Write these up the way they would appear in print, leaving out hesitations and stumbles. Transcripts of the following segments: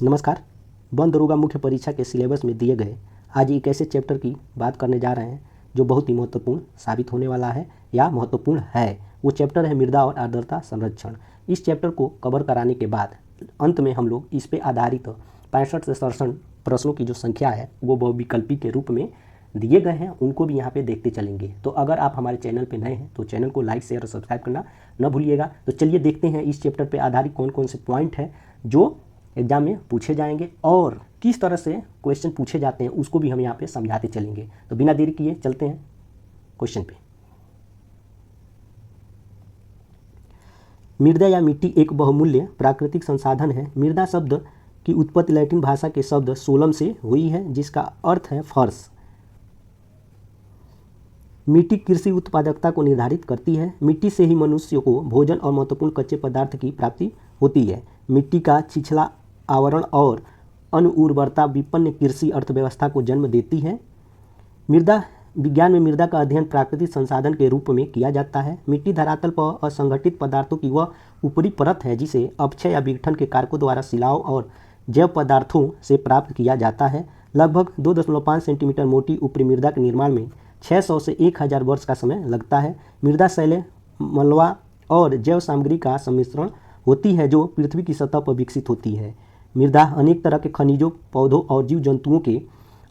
नमस्कार। वन दरोगा मुख्य परीक्षा के सिलेबस में दिए गए आज एक ऐसे चैप्टर की बात करने जा रहे हैं जो बहुत ही महत्वपूर्ण साबित होने वाला है या महत्वपूर्ण है। वो चैप्टर है मृदा और आर्द्रता संरक्षण। इस चैप्टर को कवर कराने के बाद अंत में हम लोग इस पे आधारित 65 से 67 प्रश्नों की जो संख्या है वो बहुविकल्पी के रूप में दिए गए हैं, उनको भी यहाँ पे देखते चलेंगे। तो अगर आप हमारे चैनल पे नए हैं तो चैनल को लाइक शेयर और सब्सक्राइब करना न भूलिएगा। तो चलिए देखते हैं इस चैप्टर पे आधारित कौन कौन से पॉइंट हैं जो एग्जाम में पूछे जाएंगे और किस तरह से क्वेश्चन पूछे जाते हैं उसको भी हम यहाँ पे समझाते चलेंगे। तो बिना देरी किए चलते हैं क्वेश्चन पे। मृदा या मिट्टी एक बहुमूल्य प्राकृतिक संसाधन है। मृदा शब्द की उत्पत्ति लैटिन भाषा के शब्द सोलम से हुई है जिसका अर्थ है फर्श। मिट्टी कृषि उत्पादकता को निर्धारित करती है। मिट्टी से ही मनुष्य को भोजन और महत्वपूर्ण कच्चे पदार्थ की प्राप्ति होती है। मिट्टी का छिछला आवरण और अनुउर्वरता विपन्न कृषि अर्थव्यवस्था को जन्म देती है। मृदा विज्ञान में मृदा का अध्ययन प्राकृतिक संसाधन के रूप में किया जाता है। मिट्टी धरातल पर असंगठित पदार्थों की वह ऊपरी परत है जिसे अपक्षय या विघटन के कारकों द्वारा सिलाव और जैव पदार्थों से प्राप्त किया जाता है। लगभग 2.5 सेंटीमीटर मोटी ऊपरी मृदा के निर्माण में 600 से 1000 वर्ष का समय लगता है। मृदा शैलेय, मलबा और जैव सामग्री का सम्मिश्रण होती है जो पृथ्वी की सतह पर विकसित होती है। मृदा अनेक तरह के खनिजों, पौधों और जीव जंतुओं के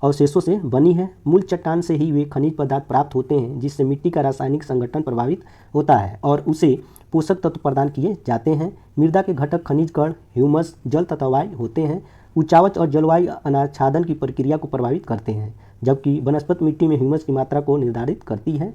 अवशेषों से बनी है। मूल चट्टान से ही वे खनिज पदार्थ प्राप्त होते हैं जिससे मिट्टी का रासायनिक संगठन प्रभावित होता है और उसे पोषक तत्व प्रदान किए जाते हैं। मृदा के घटक खनिज कण, ह्यूमस, जल तथा वायु होते हैं। उच्चावच और जलवायु अनाच्छादन की प्रक्रिया को प्रभावित करते हैं जबकि वनस्पति मिट्टी में ह्यूमस की मात्रा को निर्धारित करती है।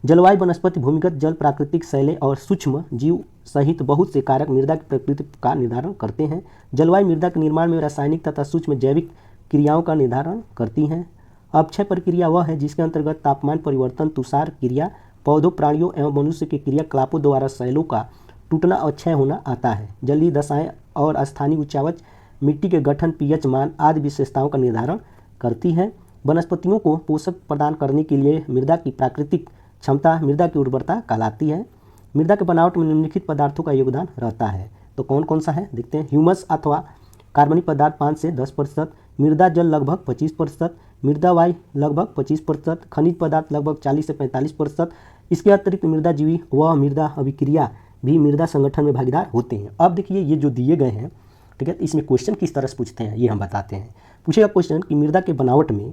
जलवायु, वनस्पति, भूमिगत जल, प्राकृतिक शैलेय और सूक्ष्म जीव सहित बहुत से कारक मृदा की प्रकृति का निर्धारण करते हैं। जलवायु मृदा के निर्माण में रासायनिक तथा सूक्ष्म जैविक क्रियाओं का निर्धारण करती हैं। अपक्षय प्रक्रिया वह है जिसके अंतर्गत तापमान परिवर्तन, तुषार क्रिया, पौधों, प्राणियों एवं मनुष्य के क्रियाकलापों द्वारा शैलों का टूटना और क्षय होना आता है। जलीय दशाएं और स्थानीय उच्चावच मिट्टी के गठन, पीएच मान आदि विशेषताओं का निर्धारण करती है। वनस्पतियों को पोषक प्रदान करने के लिए मृदा की प्राकृतिक क्षमता मृदा की उर्वरता कहलाती है। मृदा के बनावट में निम्नलिखित पदार्थों का योगदान रहता है। तो कौन कौन सा है देखते हैं। ह्यूमस अथवा कार्बनिक पदार्थ 5 से 10%, मृदा जल लगभग 25%, मृदा वायु लगभग 25%, खनिज पदार्थ लगभग 40 से 45%। इसके अतिरिक्त मृदा जीवी व मृदा अभिक्रिया भी मृदा संगठन में भागीदार होते हैं। अब देखिए ये जो दिए गए हैं, ठीक है, इसमें क्वेश्चन किस तरह से पूछते हैं ये हम बताते हैं। पूछेगा क्वेश्चन कि मृदा के बनावट में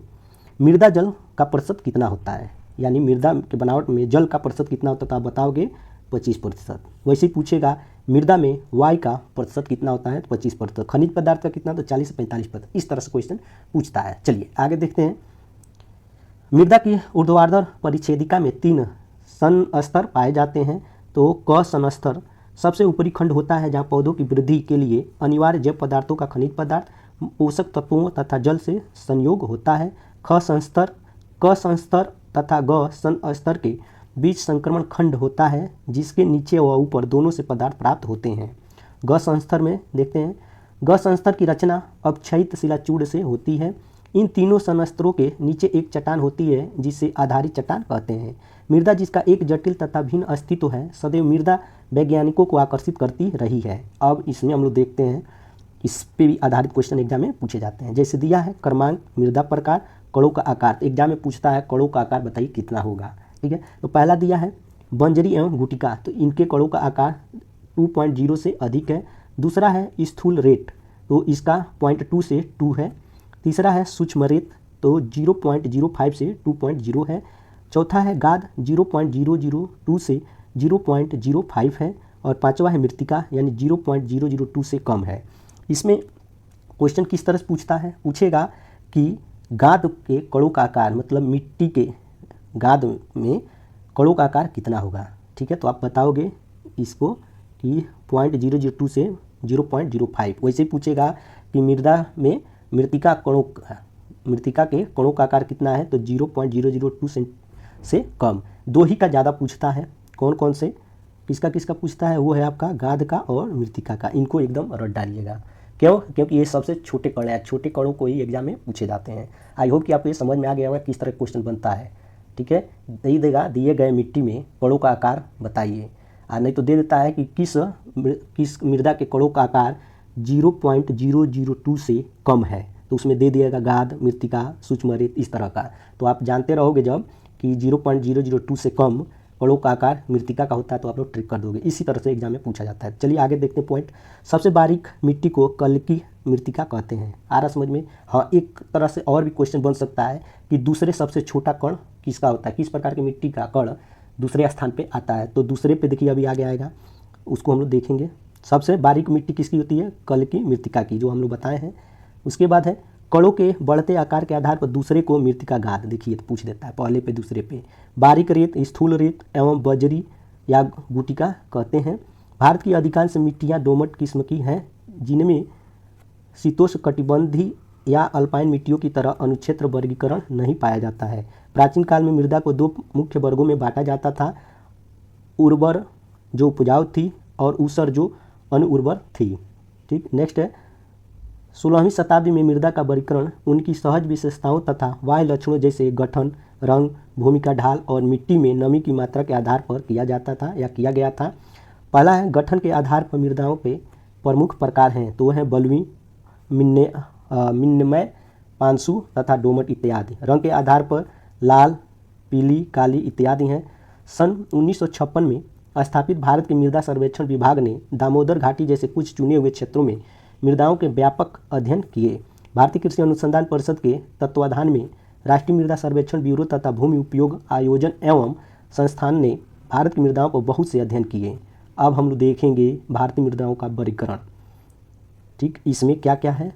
मृदा जल का प्रतिशत कितना होता है, यानी मृदा के बनावट में जल का प्रतिशत कितना होता है तो आप बताओगे 25%। वैसे ही पूछेगा मृदा में वायु का प्रतिशत कितना होता है तो 25%, खनिज पदार्थ का कितना तो 40 से 45%। इस तरह से क्वेश्चन पूछता है। चलिए आगे देखते हैं। मृदा की ऊर्ध्वाधर परिच्छेदिका में 3 संस्तर पाए जाते हैं। तो क संस्तर सबसे ऊपरी खंड होता है जहाँ पौधों की वृद्धि के लिए अनिवार्य जैव पदार्थों का खनिज पदार्थ, पोषक तत्वों तथा जल से संयोग होता है। ख संस्तर, क संस्तर तथा ग संस्तर के बीच संक्रमण खंड होता है जिसके नीचे व ऊपर दोनों से पदार्थ प्राप्त होते हैं। ग संस्तर में देखते हैं। ग संस्तर की रचना अपक्षयित शिलाचूर्ण से होती है। इन तीनों संस्तरों के नीचे एक चट्टान होती है जिसे आधारित चट्टान कहते हैं। मृदा जिसका एक जटिल तथा भिन्न अस्तित्व है सदैव मृदा वैज्ञानिकों को आकर्षित करती रही है। अब इसमें हम लोग देखते हैं, इस पे भी आधारित क्वेश्चन एग्जाम में पूछे जाते हैं। जैसे दिया है क्रमांक, मृदा प्रकार, कणों का आकार। एग्जाम में पूछता है कणों का आकार बताइए कितना होगा, ठीक है। तो पहला दिया है बंजरी एवं गुटिका, तो इनके कणों का आकार 2.0 से अधिक है। दूसरा है स्थूल रेत, तो इसका 0.2 से 2 है। तीसरा है सूक्ष्म रेत, तो 0.05 से 2.0 है। चौथा है गाद, 0.002 से 0.05 है। और पांचवा है मृत्तिका, यानी 0.002 से कम है। इसमें क्वेश्चन किस तरह से पूछता है, पूछेगा कि गाद के कणों का आकार, मतलब मिट्टी के गाद में कणों का आकार कितना होगा, ठीक है। तो आप बताओगे इसको कि 0.002 से 0.05। वैसे ही पूछेगा कि मृदा में मृत्तिका के कणों का आकार कितना है, तो 0.002 से कम। 2 ही का ज़्यादा पूछता है। कौन कौन से, किसका किसका पूछता है, वो है आपका गाद का और मृत्तिका का। इनको एकदम रट डालिएगा। क्यों? क्योंकि ये सबसे छोटे कण हैं, छोटे कणों को ही एग्जाम में पूछे जाते हैं। आई होप कि आपको ये समझ में आ गया होगा किस तरह क्वेश्चन बनता है, ठीक है। दे देगा दिए गए मिट्टी में कणों का आकार बताइए, नहीं तो दे देता है कि किस मृदा के कणों का आकार 0.002 से कम है तो उसमें दे दिएगा गाद, मृत्तिका, सूक्ष्म रेत, इस तरह का। तो आप जानते रहोगे जब कि 0.002 से कम कणों का आकार मृत्तिका का होता है तो आप लोग ट्रिक कर दोगे। इसी तरह से एग्जाम में पूछा जाता है। चलिए आगे देखते हैं पॉइंट। सबसे बारीक मिट्टी को कल्की मृत्तिका कहते हैं। आ रहा समझ में? हाँ, एक तरह से और भी क्वेश्चन बन सकता है कि दूसरे सबसे छोटा कण किसका होता है, किस प्रकार की मिट्टी का कण दूसरे स्थान पे आता है। तो दूसरे पे देखिए अभी आगे आएगा, उसको हम लोग देखेंगे। सबसे बारीक मिट्टी किसकी होती है? कल्की मृत्तिका की, जो हम लोग बताए हैं। उसके बाद है कणों के बढ़ते आकार के आधार पर दूसरे को मृत्तिका गाद, देखिए तो पूछ देता है पहले पे दूसरे पे। बारीक रेत, स्थूल रेत एवं बजरी या गुटिका कहते हैं। भारत की अधिकांश मिट्टियाँ दोमट किस्म की हैं जिनमें शीतोष्णकटिबंधीय या अल्पाइन मिट्टियों की तरह अनुक्षेत्र वर्गीकरण नहीं पाया जाता है। प्राचीन काल में मृदा को दो मुख्य वर्गों में बांटा जाता था, उर्वर जो उपजाऊ थी और ऊसर जो अनुउर्वर थी। ठीक, नेक्स्ट है 16वीं शताब्दी में मृदा का वर्गीकरण उनकी सहज विशेषताओं तथा बाह्य लक्षणों जैसे गठन, रंग, भूमि का ढाल और मिट्टी में नमी की मात्रा के आधार पर किया जाता था या किया गया था। पहला है गठन के आधार पर मृदाओं के प्रमुख प्रकार हैं, तो है बलुई, मिन्नमय, पांसु तथा डोमट इत्यादि। रंग के आधार पर लाल, पीली, काली इत्यादि हैं। सन 1956 में स्थापित भारत के मृदा सर्वेक्षण विभाग ने दामोदर घाटी जैसे कुछ चुने हुए क्षेत्रों में मृदाओं के व्यापक अध्ययन किए। भारतीय कृषि अनुसंधान परिषद के तत्वाधान में राष्ट्रीय मृदा सर्वेक्षण ब्यूरो तथा भूमि उपयोग आयोजन एवं संस्थान ने भारत की मृदाओं को बहुत से अध्ययन किए। अब हम लोग देखेंगे भारतीय मृदाओं का वर्गीकरण। ठीक, इसमें क्या क्या है,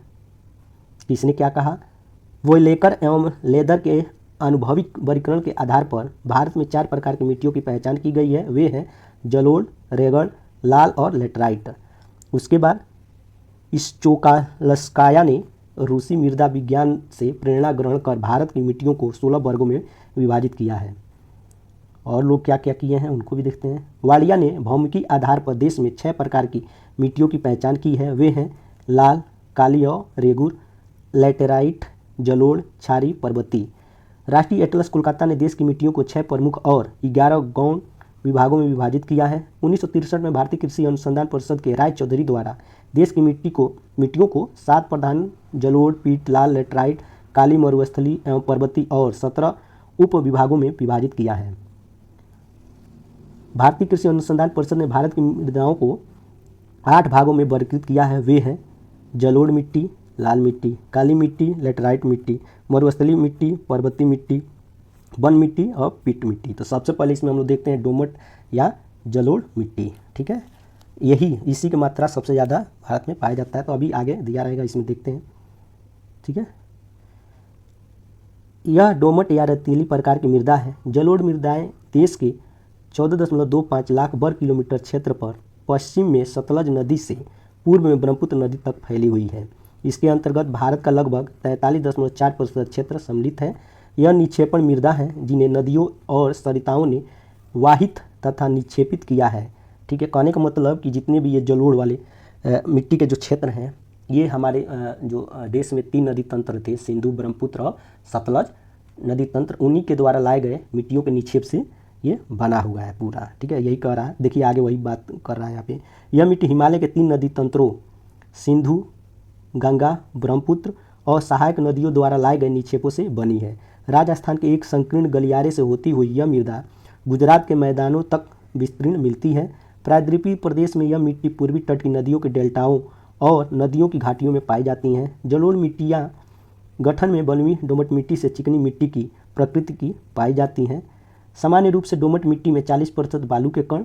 किसने क्या कहा। वोइलेकर एवं लेदर के अनुभविक वर्गीकरण के आधार पर भारत में 4 प्रकार की मिट्टियों की पहचान की गई है। वे हैं जलोढ़, रेगड़, लाल और लेटराइट। उसके बाद स्टोकालस्काया ने रूसी मृदा विज्ञान से प्रेरणा ग्रहण कर भारत की मिट्टियों को 16 वर्गों में विभाजित किया है। और लोग क्या क्या किए हैं उनको भी देखते हैं। वालिया ने भौमिकी आधार पर देश में 6 प्रकार की मिट्टियों की पहचान की है। वे हैं लाल, काली और रेगुर, लैटेराइट, जलोढ़, क्षारी, पर्वती। राष्ट्रीय एटलस कोलकाता ने देश की मिट्टियों को 6 प्रमुख और 11 गौण विभागों में विभाजित किया है। 1963 में भारतीय कृषि अनुसंधान परिषद के राय चौधरी द्वारा देश की मिट्टियों को 7 प्रधान जलोढ़, पीट, लाल, लेटराइट, काली, मरुस्थलीय एवं पर्वती और 17 उप विभागों में विभाजित किया है। भारतीय कृषि अनुसंधान परिषद ने भारत की मृदाओं को 8 भागों में वर्गीकृत किया है। वे हैं जलोढ़ मिट्टी, लाल मिट्टी, काली मिट्टी, लेटराइट मिट्टी, मरुस्थलीय मिट्टी, पर्वतीय मिट्टी, वन मिट्टी और पीट मिट्टी। तो सबसे पहले इसमें हम लोग देखते हैं डोमट या जलोढ़ मिट्टी। ठीक है, इसी की मात्रा सबसे ज़्यादा भारत में पाया जाता है। तो अभी आगे दिया रहेगा, इसमें देखते हैं। ठीक है, यह डोमट या रेतीली प्रकार की मृदा है। जलोढ़ मृदाएं देश के 14.25 लाख वर्ग किलोमीटर क्षेत्र पर पश्चिम में सतलज नदी से पूर्व में ब्रह्मपुत्र नदी तक फैली हुई है। इसके अंतर्गत भारत का लगभग 43.4% क्षेत्र सम्मिलित है। यह निक्षेपण मृदा है जिन्हें नदियों और सरिताओं ने वाहित तथा निक्षेपित किया है। ठीक है, कहने का मतलब कि जितने भी ये जलोढ़ वाले मिट्टी के जो क्षेत्र हैं, ये हमारे जो देश में 3 नदी तंत्र थे, सिंधु, ब्रह्मपुत्र और सतलज नदी तंत्र, उन्हीं के द्वारा लाए गए मिट्टियों के निक्षेप से ये बना हुआ है पूरा। ठीक है, यही कह रहा है। देखिए आगे वही बात कर रहा है यहाँ पे। यह मिट्टी हिमालय के 3 नदी तंत्रों सिंधु, गंगा, ब्रह्मपुत्र और सहायक नदियों द्वारा लाए गए निक्षेपों से बनी है। राजस्थान के एक संकीर्ण गलियारे से होती हुई यह मृदा गुजरात के मैदानों तक विस्तीर्ण मिलती है। प्रायद्वीपीय प्रदेश में यह मिट्टी पूर्वी तट की नदियों के डेल्टाओं और नदियों की घाटियों में पाई जाती हैं। जलोढ़ मिट्टियाँ गठन में बलुई दोमट मिट्टी से चिकनी मिट्टी की प्रकृति की पाई जाती हैं। सामान्य रूप से दोमट मिट्टी में 40% बालू के कण,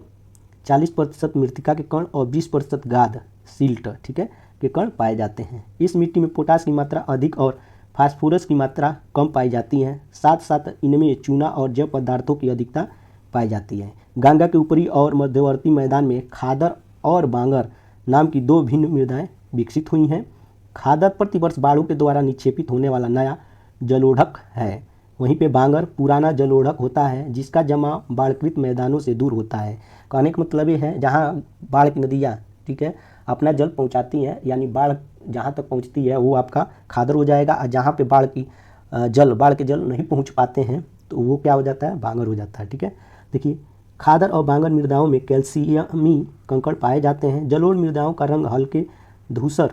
40% मृत्तिका के कण और 20% गाद, सिल्ट, ठीक है, के कण पाए जाते हैं। इस मिट्टी में पोटास की मात्रा अधिक और फास्फोरस की मात्रा कम पाई जाती है। साथ साथ इनमें चूना और जैव पदार्थों की अधिकता पाई जाती है। गंगा के ऊपरी और मध्यवर्ती मैदान में खादर और बांगर नाम की 2 भिन्न मृदाएं विकसित हुई हैं। खादर प्रतिवर्ष बाढ़ों के द्वारा निक्षेपित होने वाला नया जलोढ़क है, वहीं पे बांगर पुराना जलोढ़क होता है जिसका जमाव बाढ़कृत मैदानों से दूर होता है। कहने का मतलब ये है, जहाँ बाढ़ की नदियाँ, ठीक है, अपना जल पहुँचाती हैं, यानी बाढ़ जहाँ तक पहुँचती है वो आपका खादर हो जाएगा, और जहाँ पे बाढ़ के जल नहीं पहुँच पाते हैं तो वो क्या हो जाता है, बांगर हो जाता है। ठीक है, देखिए खादर और बांगर मृदाओं में कैल्शियमी कंकड़ पाए जाते हैं। जलोढ़ मृदाओं का रंग हल्के धूसर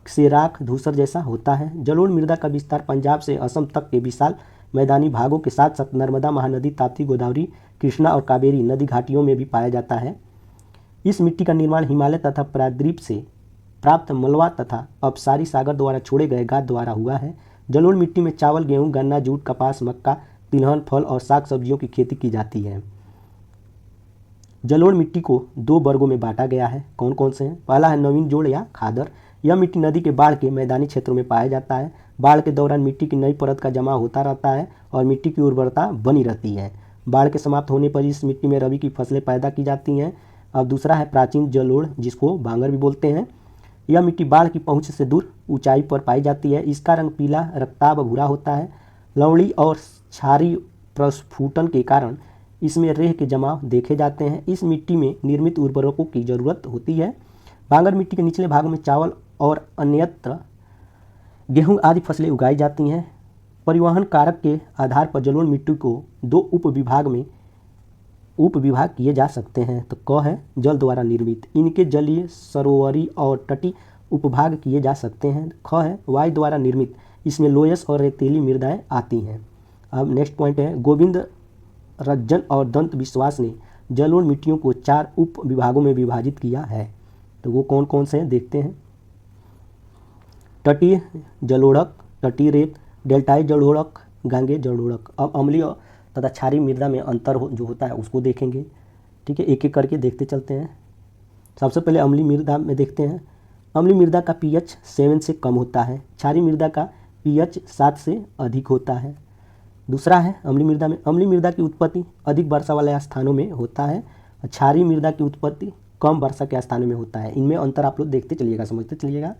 से राख धूसर जैसा होता है। जलोढ़ मृदा का विस्तार पंजाब से असम तक के विशाल मैदानी भागों के साथ साथ नर्मदा, महानदी, ताप्ती, गोदावरी, कृष्णा और कावेरी नदी घाटियों में भी पाया जाता है। इस मिट्टी का निर्माण हिमालय तथा प्रायद्वीप से प्राप्त मलबा तथा अपसारी सागर द्वारा छोड़े गए गाद द्वारा हुआ है। जलोढ़ मिट्टी में चावल, गेहूं, गन्ना, जूट, कपास, मक्का, तिलहन, फल और साग सब्जियों की खेती की जाती है। जलोढ़ मिट्टी को 2 वर्गों में बांटा गया है। कौन कौन से हैं? पहला है नवीन जोड़ या खादर। यह मिट्टी नदी के बाढ़ के मैदानी क्षेत्रों में पाया जाता है। बाढ़ के दौरान मिट्टी की नई परत का जमा होता रहता है और मिट्टी की उर्वरता बनी रहती है। बाढ़ के समाप्त होने पर इस मिट्टी में रबी की फसलें पैदा की जाती हैं। अब दूसरा है प्राचीन जलोढ़, जिसको भांगर भी बोलते हैं। यह मिट्टी बाढ़ की पहुंच से दूर ऊंचाई पर पाई जाती है। इसका रंग पीला, रक्ताभ, भूरा होता है। लवणी और क्षारीय प्रस्फुटन के कारण इसमें रेह के जमाव देखे जाते हैं। इस मिट्टी में निर्मित उर्वरकों की जरूरत होती है। भांगर मिट्टी के निचले भाग में चावल और अन्यत्र गेहूं आदि फसलें उगाई जाती हैं। परिवहन कारक के आधार पर जलोढ़ मिट्टी को 2 उपविभाग किए जा सकते हैं। तो क है जल द्वारा निर्मित, इनके जलीय, सरोवरी और तटीय उपभाग किए जा सकते हैं। ख है वायु द्वारा निर्मित, इसमें लोयस और रेतीली मृदाएं आती हैं। अब नेक्स्ट पॉइंट है गोविंद रज्जन और दंत विश्वास ने जलोढ़ मिट्टियों को 4 उप विभागों में विभाजित किया है। तो वो कौन कौन से हैं देखते हैं। तटीय जलोढ़क, तटीय रेत, डेल्टाई जलोढ़क, गांगे जलोढ़क। अब अम्लीय तथा क्षारीय मृदा में अंतर जो होता है उसको देखेंगे। ठीक है, एक एक करके देखते चलते हैं। सबसे पहले अम्लीय मृदा में देखते हैं। अम्लीय मृदा का pH 7 से कम होता है। क्षारीय मृदा का pH 7 से अधिक होता है। दूसरा है अम्लीय मृदा में अम्लीय मृदा की उत्पत्ति अधिक वर्षा वाले स्थानों में होता है। क्षारीय मृदा की उत्पत्ति कम वर्षा के स्थानों में होता है। इनमें अंतर आप लोग देखते चलिएगा, समझते चलिएगा।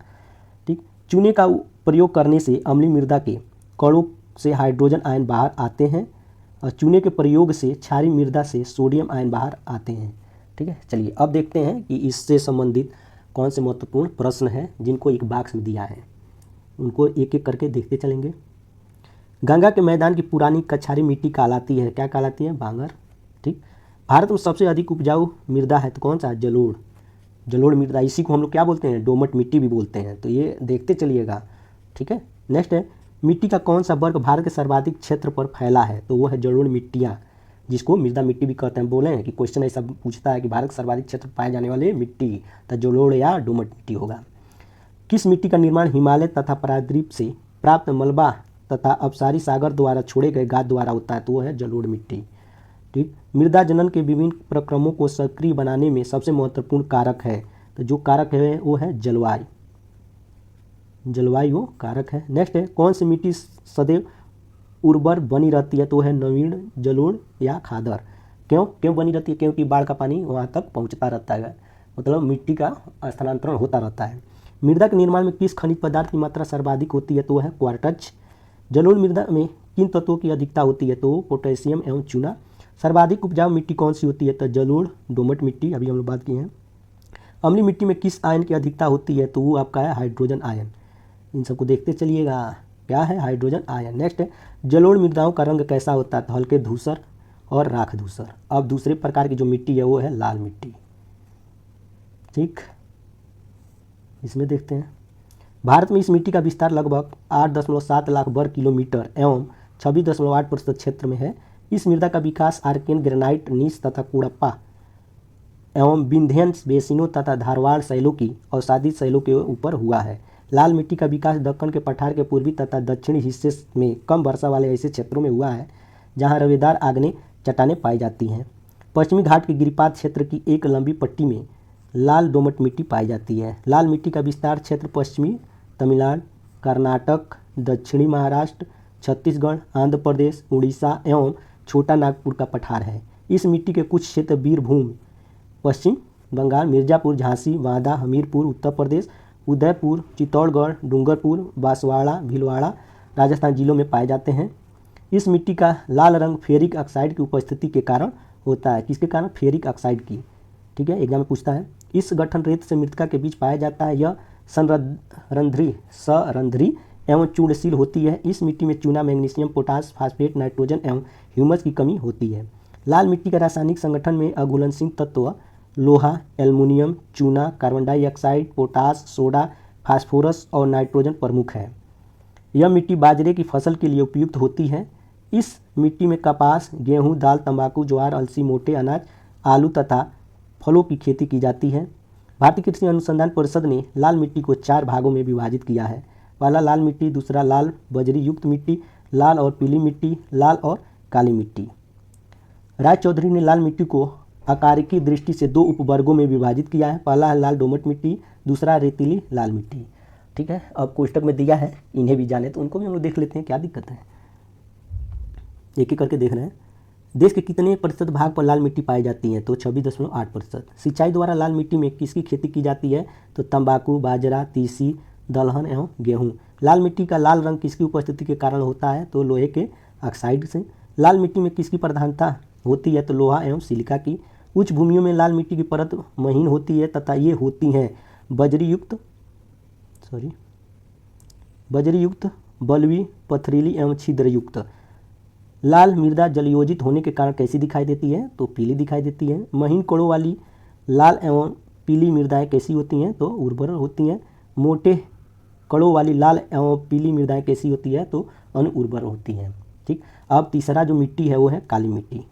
ठीक, चूने का प्रयोग करने से अम्लीय मृदा के कणों से हाइड्रोजन आयन बाहर आते हैं और चूने के प्रयोग से क्षारीय मृदा से सोडियम आयन बाहर आते हैं। ठीक है, चलिए अब देखते हैं कि इससे संबंधित कौन से महत्वपूर्ण प्रश्न हैं जिनको एक बॉक्स में दिया है, उनको एक एक करके देखते चलेंगे। गंगा के मैदान की पुरानी कछारी मिट्टी कहलाती है, क्या कहलाती है? भांगर। ठीक, भारत में सबसे अधिक उपजाऊ मृदा है तो कौन सा? जलोढ़। जलोढ़ मृदा, इसी को हम लोग क्या बोलते हैं? दोमट मिट्टी भी बोलते हैं। तो ये देखते चलिएगा। ठीक है, नेक्स्ट है मिट्टी का कौन सा वर्ग भारत के सर्वाधिक क्षेत्र पर फैला है? तो वो है जलोढ़ मिट्टियाँ, जिसको मृदा मिट्टी भी कहते हैं। बोले हैं कि क्वेश्चन ऐसा पूछता है कि भारत के सर्वाधिक क्षेत्र पाए जाने वाले मिट्टी, तो जलोढ़ या दोमट मिट्टी होगा। किस मिट्टी का निर्माण हिमालय तथा प्रायद्वीप से प्राप्त मलबा तथा अपसारी सागर द्वारा छोड़े गए गाद द्वारा होता है? तो वो है जलोढ़ मिट्टी। ठीक, मृदा जनन के विभिन्न प्रक्रमों को सक्रिय बनाने में सबसे महत्वपूर्ण कारक है, तो जो कारक है वो है जलवायु। जलवायु कारक है। नेक्स्ट है कौन सी मिट्टी सदैव उर्वर बनी रहती है? तो है नवीन जलोढ़ या खादर। क्यों बनी रहती है? क्योंकि बाढ़ का पानी वहाँ तक पहुँचता रहता है, मतलब मिट्टी का स्थानांतरण होता रहता है। मृदा के निर्माण में किस खनिज पदार्थ की मात्रा सर्वाधिक होती है? तो है क्वार्टज। जलोढ़ मृदा में किन तत्वों की अधिकता होती है? तो पोटेशियम एवं चूना। सर्वाधिक उपजाऊ मिट्टी कौन सी होती है? तो जलोढ़, दोमट मिट्टी, अभी हम लोग बात की हैं। अम्लीय मिट्टी में किस आयन की अधिकता होती है? तो वो आपका है हाइड्रोजन आयन। इन सबको देखते चलिएगा, क्या है? Hydrogen ion. नेक्स्ट है जलोढ़ मृदाओं का रंग कैसा होता है? तो हल्के धूसर और राख धूसर। अब दूसरे प्रकार की जो मिट्टी है वो है लाल मिट्टी। ठीक, इसमें देखते हैं। भारत में इस मिट्टी का विस्तार लगभग 8.7 लाख वर्ग किलोमीटर एवं 26.8% क्षेत्र में है। इस मृदा का विकास आर्केन, ग्रेनाइट, नीस तथा कुड़प्पा एवं विंध्यन बेसिनों तथा धारवाड़ शैलों की अवसादी शैलों के ऊपर हुआ है। लाल मिट्टी का विकास दक्कन के पठार के पूर्वी तथा दक्षिणी हिस्से में कम वर्षा वाले ऐसे क्षेत्रों में हुआ है जहां रवेदार आग्नेय चट्टानें पाई जाती हैं। पश्चिमी घाट के गिरिपात क्षेत्र की एक लंबी पट्टी में लाल दोमट मिट्टी पाई जाती है। लाल मिट्टी का विस्तार क्षेत्र पश्चिमी तमिलनाडु, कर्नाटक, दक्षिणी महाराष्ट्र, छत्तीसगढ़, आंध्र प्रदेश, उड़ीसा एवं छोटा नागपुर का पठार है। इस मिट्टी के कुछ क्षेत्र बीरभूम, पश्चिम बंगाल, मिर्जापुर, झांसी, बांदा, हमीरपुर, उत्तर प्रदेश, उदयपुर, चित्तौड़गढ़, डूंगरपुर, बांसवाड़ा, भीलवाड़ा, राजस्थान जिलों में पाए जाते हैं। इस मिट्टी का लाल रंग फेरिक ऑक्साइड की उपस्थिति के कारण होता है। किसके कारण? फेरिक ऑक्साइड की। ठीक है, एग्जाम में पूछता है। इस गठन रेत से मृतिका के बीच पाया जाता है। यह सरंध्री एवं चूर्णशील होती है। इस मिट्टी में चूना, मैग्नीशियम, पोटास, फास्फेट, नाइट्रोजन एवं ह्यूमस की कमी होती है। लाल मिट्टी का रासायनिक संगठन में अघुलनशील तत्व लोहा, एल्युमिनियम, चूना, carbon dioxide, potash, soda, phosphorus और नाइट्रोजन प्रमुख है। यह मिट्टी बाजरे की फसल के लिए उपयुक्त होती है। इस मिट्टी में कपास, गेहूं, दाल, तंबाकू, ज्वार, अलसी, मोटे अनाज, आलू तथा फलों की खेती की जाती है। भारतीय कृषि अनुसंधान परिषद ने लाल मिट्टी को 4 भागों में विभाजित किया है। पहला लाल मिट्टी, दूसरा लाल बजरी युक्त मिट्टी, लाल और पीली मिट्टी, लाल और काली मिट्टी। राय चौधरी ने लाल मिट्टी को आकारिकी दृष्टि से 2 उपवर्गों में विभाजित किया है। पहला है लाल दोमट मिट्टी, दूसरा रेतीली लाल मिट्टी। ठीक है, अब कोष्टक में दिया है, इन्हें भी जाने तो उनको भी हम लोग देख लेते हैं, क्या दिक्कत है। एक एक करके देख रहे हैं। देश के कितने प्रतिशत भाग पर लाल मिट्टी पाई जाती है? तो 26.8%। सिंचाई द्वारा लाल मिट्टी में किसकी खेती की जाती है? तो तंबाकू, बाजरा, तीसी, दलहन एवं गेहूँ। लाल मिट्टी का लाल रंग किसकी उपस्थिति के कारण होता है? तो लोहे के ऑक्साइड से। लाल मिट्टी में किसकी प्रधानता होती है? तो लोहा एवं सिलिका की। उच्च भूमियों में लाल मिट्टी की परत महीन होती है तथा ये होती हैं बजरीयुक्त, बलुई, पथरीली एवं छिद्रयुक्त। लाल मृदा जलयोजित होने के कारण कैसी दिखाई देती है? तो पीली दिखाई देती है। महीन कोड़ों वाली लाल एवं पीली मृदाएं कैसी होती हैं? तो उर्वर होती हैं। मोटे कड़ों वाली लाल एवं पीली मृदाएं कैसी होती है? तो अनुर्वर होती हैं। ठीक, अब तीसरा जो मिट्टी है वो है काली मिट्टी,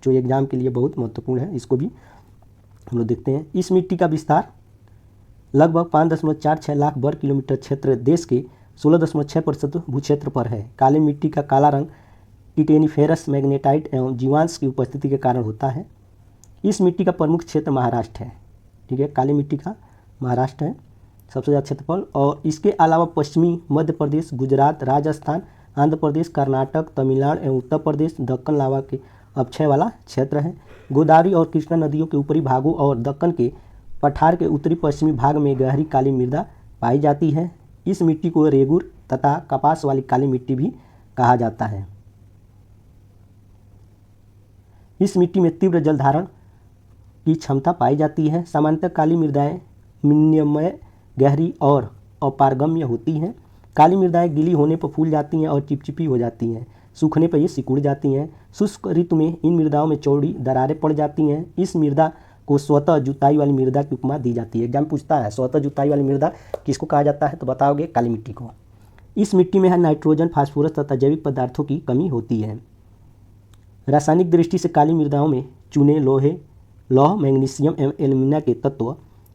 जो एग्जाम के लिए बहुत महत्वपूर्ण है। इसको भी हम लोग देखते हैं। इस मिट्टी का विस्तार लगभग 5.46 लाख वर्ग किलोमीटर क्षेत्र देश के 16.6% भूक्षेत्र पर है। काली मिट्टी का काला रंग टिटेनिफेरस, मैग्नेटाइट एवं जीवांश की उपस्थिति के कारण होता है। इस मिट्टी का प्रमुख क्षेत्र महाराष्ट्र है। ठीक है, काली मिट्टी का महाराष्ट्र है सबसे ज़्यादा क्षेत्रफल, और इसके अलावा पश्चिमी मध्य प्रदेश, गुजरात, राजस्थान, आंध्र प्रदेश, कर्नाटक, तमिलनाडु एवं उत्तर प्रदेश दक्कन लावा के अपक्षय वाला क्षेत्र है। गोदावरी और कृष्णा नदियों के ऊपरी भागों और दक्कन के पठार के उत्तरी पश्चिमी भाग में गहरी काली मृदा पाई जाती है। इस मिट्टी को रेगुर तथा कपास वाली काली मिट्टी भी कहा जाता है। इस मिट्टी में तीव्र जल धारण की क्षमता पाई जाती है। सामान्यतः काली मृदाएं मिन्नमय, गहरी और अपारगम्य होती हैं। काली मृदाएं गीली होने पर फूल जाती हैं और चिपचिपी हो जाती हैं। सूखने पर ये सिकुड़ जाती हैं। शुष्क ऋतु में इन मृदाओं में चौड़ी दरारें पड़ जाती हैं। इस मृदा को स्वतः जुताई वाली मृदा की उपमा दी जाती है। एग्जाम पूछता है स्वतः जुताई वाली मृदा किसको कहा जाता है? तो बताओगे काली मिट्टी को। इस मिट्टी में नाइट्रोजन, फास्फोरस तथा जैविक पदार्थों की कमी होती है। रासायनिक दृष्टि से काली मृदाओं में चूने, लौह, मैग्नीशियम एवं एल्यूमिना के तत्व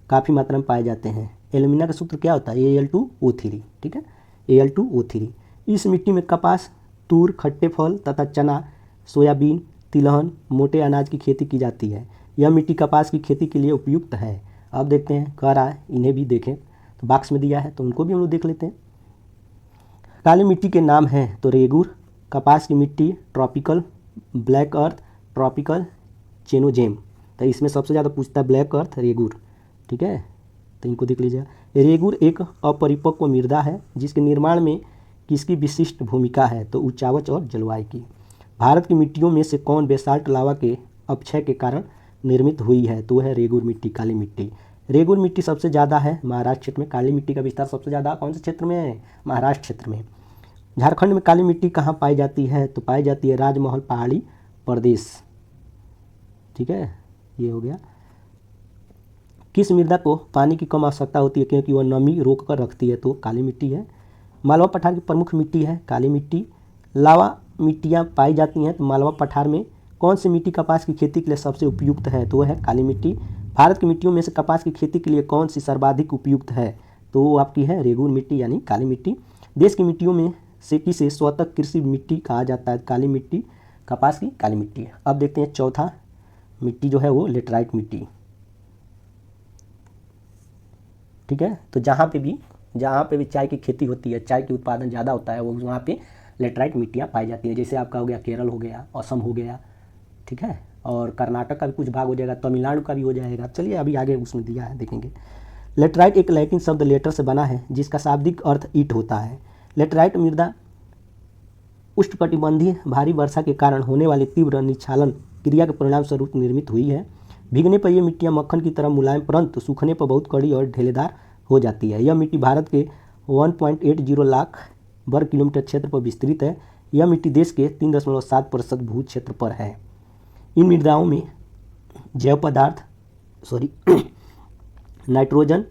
काफ़ी मात्रा में पाए जाते हैं। एल्यूमिना का सूत्र क्या होता है? Al2O3। ठीक है, Al2O3। इस मिट्टी में कपास, तूर, खट्टे फल तथा चना, सोयाबीन, तिलहन, मोटे अनाज की खेती की जाती है। यह मिट्टी कपास की खेती के लिए उपयुक्त है। अब देखते हैं, कह रहा है इन्हें भी देखें, तो बॉक्स में दिया है तो उनको भी हम लोग देख लेते हैं। काली मिट्टी के नाम हैं तो रेगुर, कपास की मिट्टी ट्रॉपिकल, ब्लैक अर्थ, ट्रॉपिकल, चेनोजेम। तो इसमें सबसे ज़्यादा पूछता है ब्लैक अर्थ, रेगुर। ठीक है, तो इनको देख लीजिए। रेगुर एक अपरिपक्व मृदा है जिसके निर्माण में किसकी विशिष्ट भूमिका है? तो उचावच और जलवायु की। भारत की मिट्टियों में से कौन बेसाल्ट लावा के अपक्षय के कारण निर्मित हुई है? तो है रेगुर मिट्टी, काली मिट्टी। रेगुर मिट्टी सबसे ज़्यादा है महाराष्ट्र क्षेत्र में। काली मिट्टी का विस्तार सबसे ज़्यादा कौन से क्षेत्र में है? महाराष्ट्र क्षेत्र में। झारखंड में काली मिट्टी कहाँ पाई जाती है? तो पाई जाती है राजमहल पहाड़ी प्रदेश। ठीक है, ये हो गया। किस मृदा को पानी की कम आवश्यकता होती है क्योंकि वह नमी रोक कर रखती है? तो काली मिट्टी है। मालवा पठार की प्रमुख मिट्टी है काली मिट्टी। लावा मिट्टियाँ पाई जाती हैं तो मालवा पठार में कौन सी मिट्टी कपास की खेती के लिए सबसे उपयुक्त है? तो वह है काली मिट्टी। भारत की मिट्टियों में से कपास की खेती के लिए कौन सी सर्वाधिक उपयुक्त है? तो वो आपकी है रेगुर मिट्टी यानी काली मिट्टी। देश की मिट्टियों में से किसे स्वतः कृषि मिट्टी कहा जाता है? काली मिट्टी, कपास की काली मिट्टी। अब देखते हैं चौथा मिट्टी जो है वो लेटराइट मिट्टी। ठीक है, तो जहाँ पे भी चाय की खेती होती है, चाय की उत्पादन ज़्यादा होता है, वो वहाँ पे लेटराइट मिट्टियाँ पाई जाती है। जैसे आपका हो गया केरल हो गया, असम हो गया, ठीक है, और कर्नाटक का भी कुछ भाग हो जाएगा, तमिलनाडु का भी हो जाएगा। चलिए अभी आगे उसमें दिया है देखेंगे। लेटराइट एक लैटिन शब्द लेटर से बना है जिसका शाब्दिक अर्थ ईंट होता है। लेटराइट मृदा उष्णकटिबंधीय भारी वर्षा के कारण होने वाली तीव्र निक्षालन क्रिया के परिणाम स्वरूप निर्मित हुई है। भीगने पर यह मिट्टियाँ मक्खन की तरह मुलायम परंतु सूखने पर बहुत कड़ी और ढेलेदार हो जाती है। यह मिट्टी भारत के 1.80 लाख वर्ग किलोमीटर क्षेत्र पर विस्तृत है। यह मिट्टी देश के 3.7% भू क्षेत्र पर है। इन मृदाओं में जैव पदार्थ सॉरी नाइट्रोजन,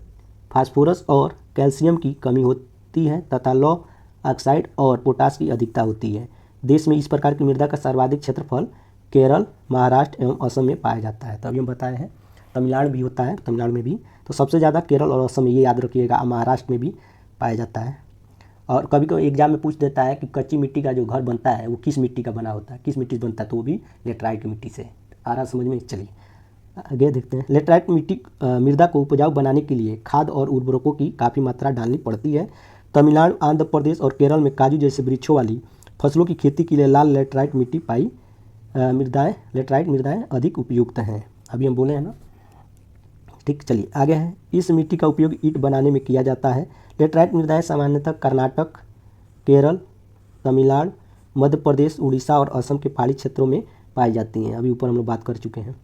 फास्फोरस और कैल्शियम की कमी होती है तथा लौह ऑक्साइड और पोटास की अधिकता होती है। देश में इस प्रकार की मृदा का सर्वाधिक क्षेत्रफल केरल, महाराष्ट्र एवं असम में पाया जाता है। तो अभी हम बताए हैं तमिलनाडु भी होता है, तमिलनाडु में भी, तो सबसे ज़्यादा केरल और असम में, ये याद रखिएगा, महाराष्ट्र में भी पाया जाता है। और कभी कभी एग्जाम में पूछ देता है कि कच्ची मिट्टी का जो घर बनता है वो किस मिट्टी का बना होता है, किस मिट्टी से बनता है, तो वो भी लेटराइट मिट्टी से। आ रहा समझ में? चलिए आगे देखते हैं। लेटराइट मिट्टी मृदा को उपजाऊ बनाने के लिए खाद और उर्वरकों की काफ़ी मात्रा डालनी पड़ती है। तमिलनाडु, आंध्र प्रदेश और केरल में काजू जैसे वृक्षों वाली फसलों की खेती के लिए लाल लेटराइट मिट्टी लेटराइट मृदाएँ अधिक उपयुक्त हैं। अभी हम बोले हैं ना, ठीक। चलिए आगे है। इस मिट्टी का उपयोग ईंट बनाने में किया जाता है। लेटराइट मृदाएँ सामान्यतः कर्नाटक, केरल, तमिलनाडु, मध्य प्रदेश, उड़ीसा और असम के पहाड़ी क्षेत्रों में पाई जाती हैं। अभी ऊपर हम लोग बात कर चुके हैं।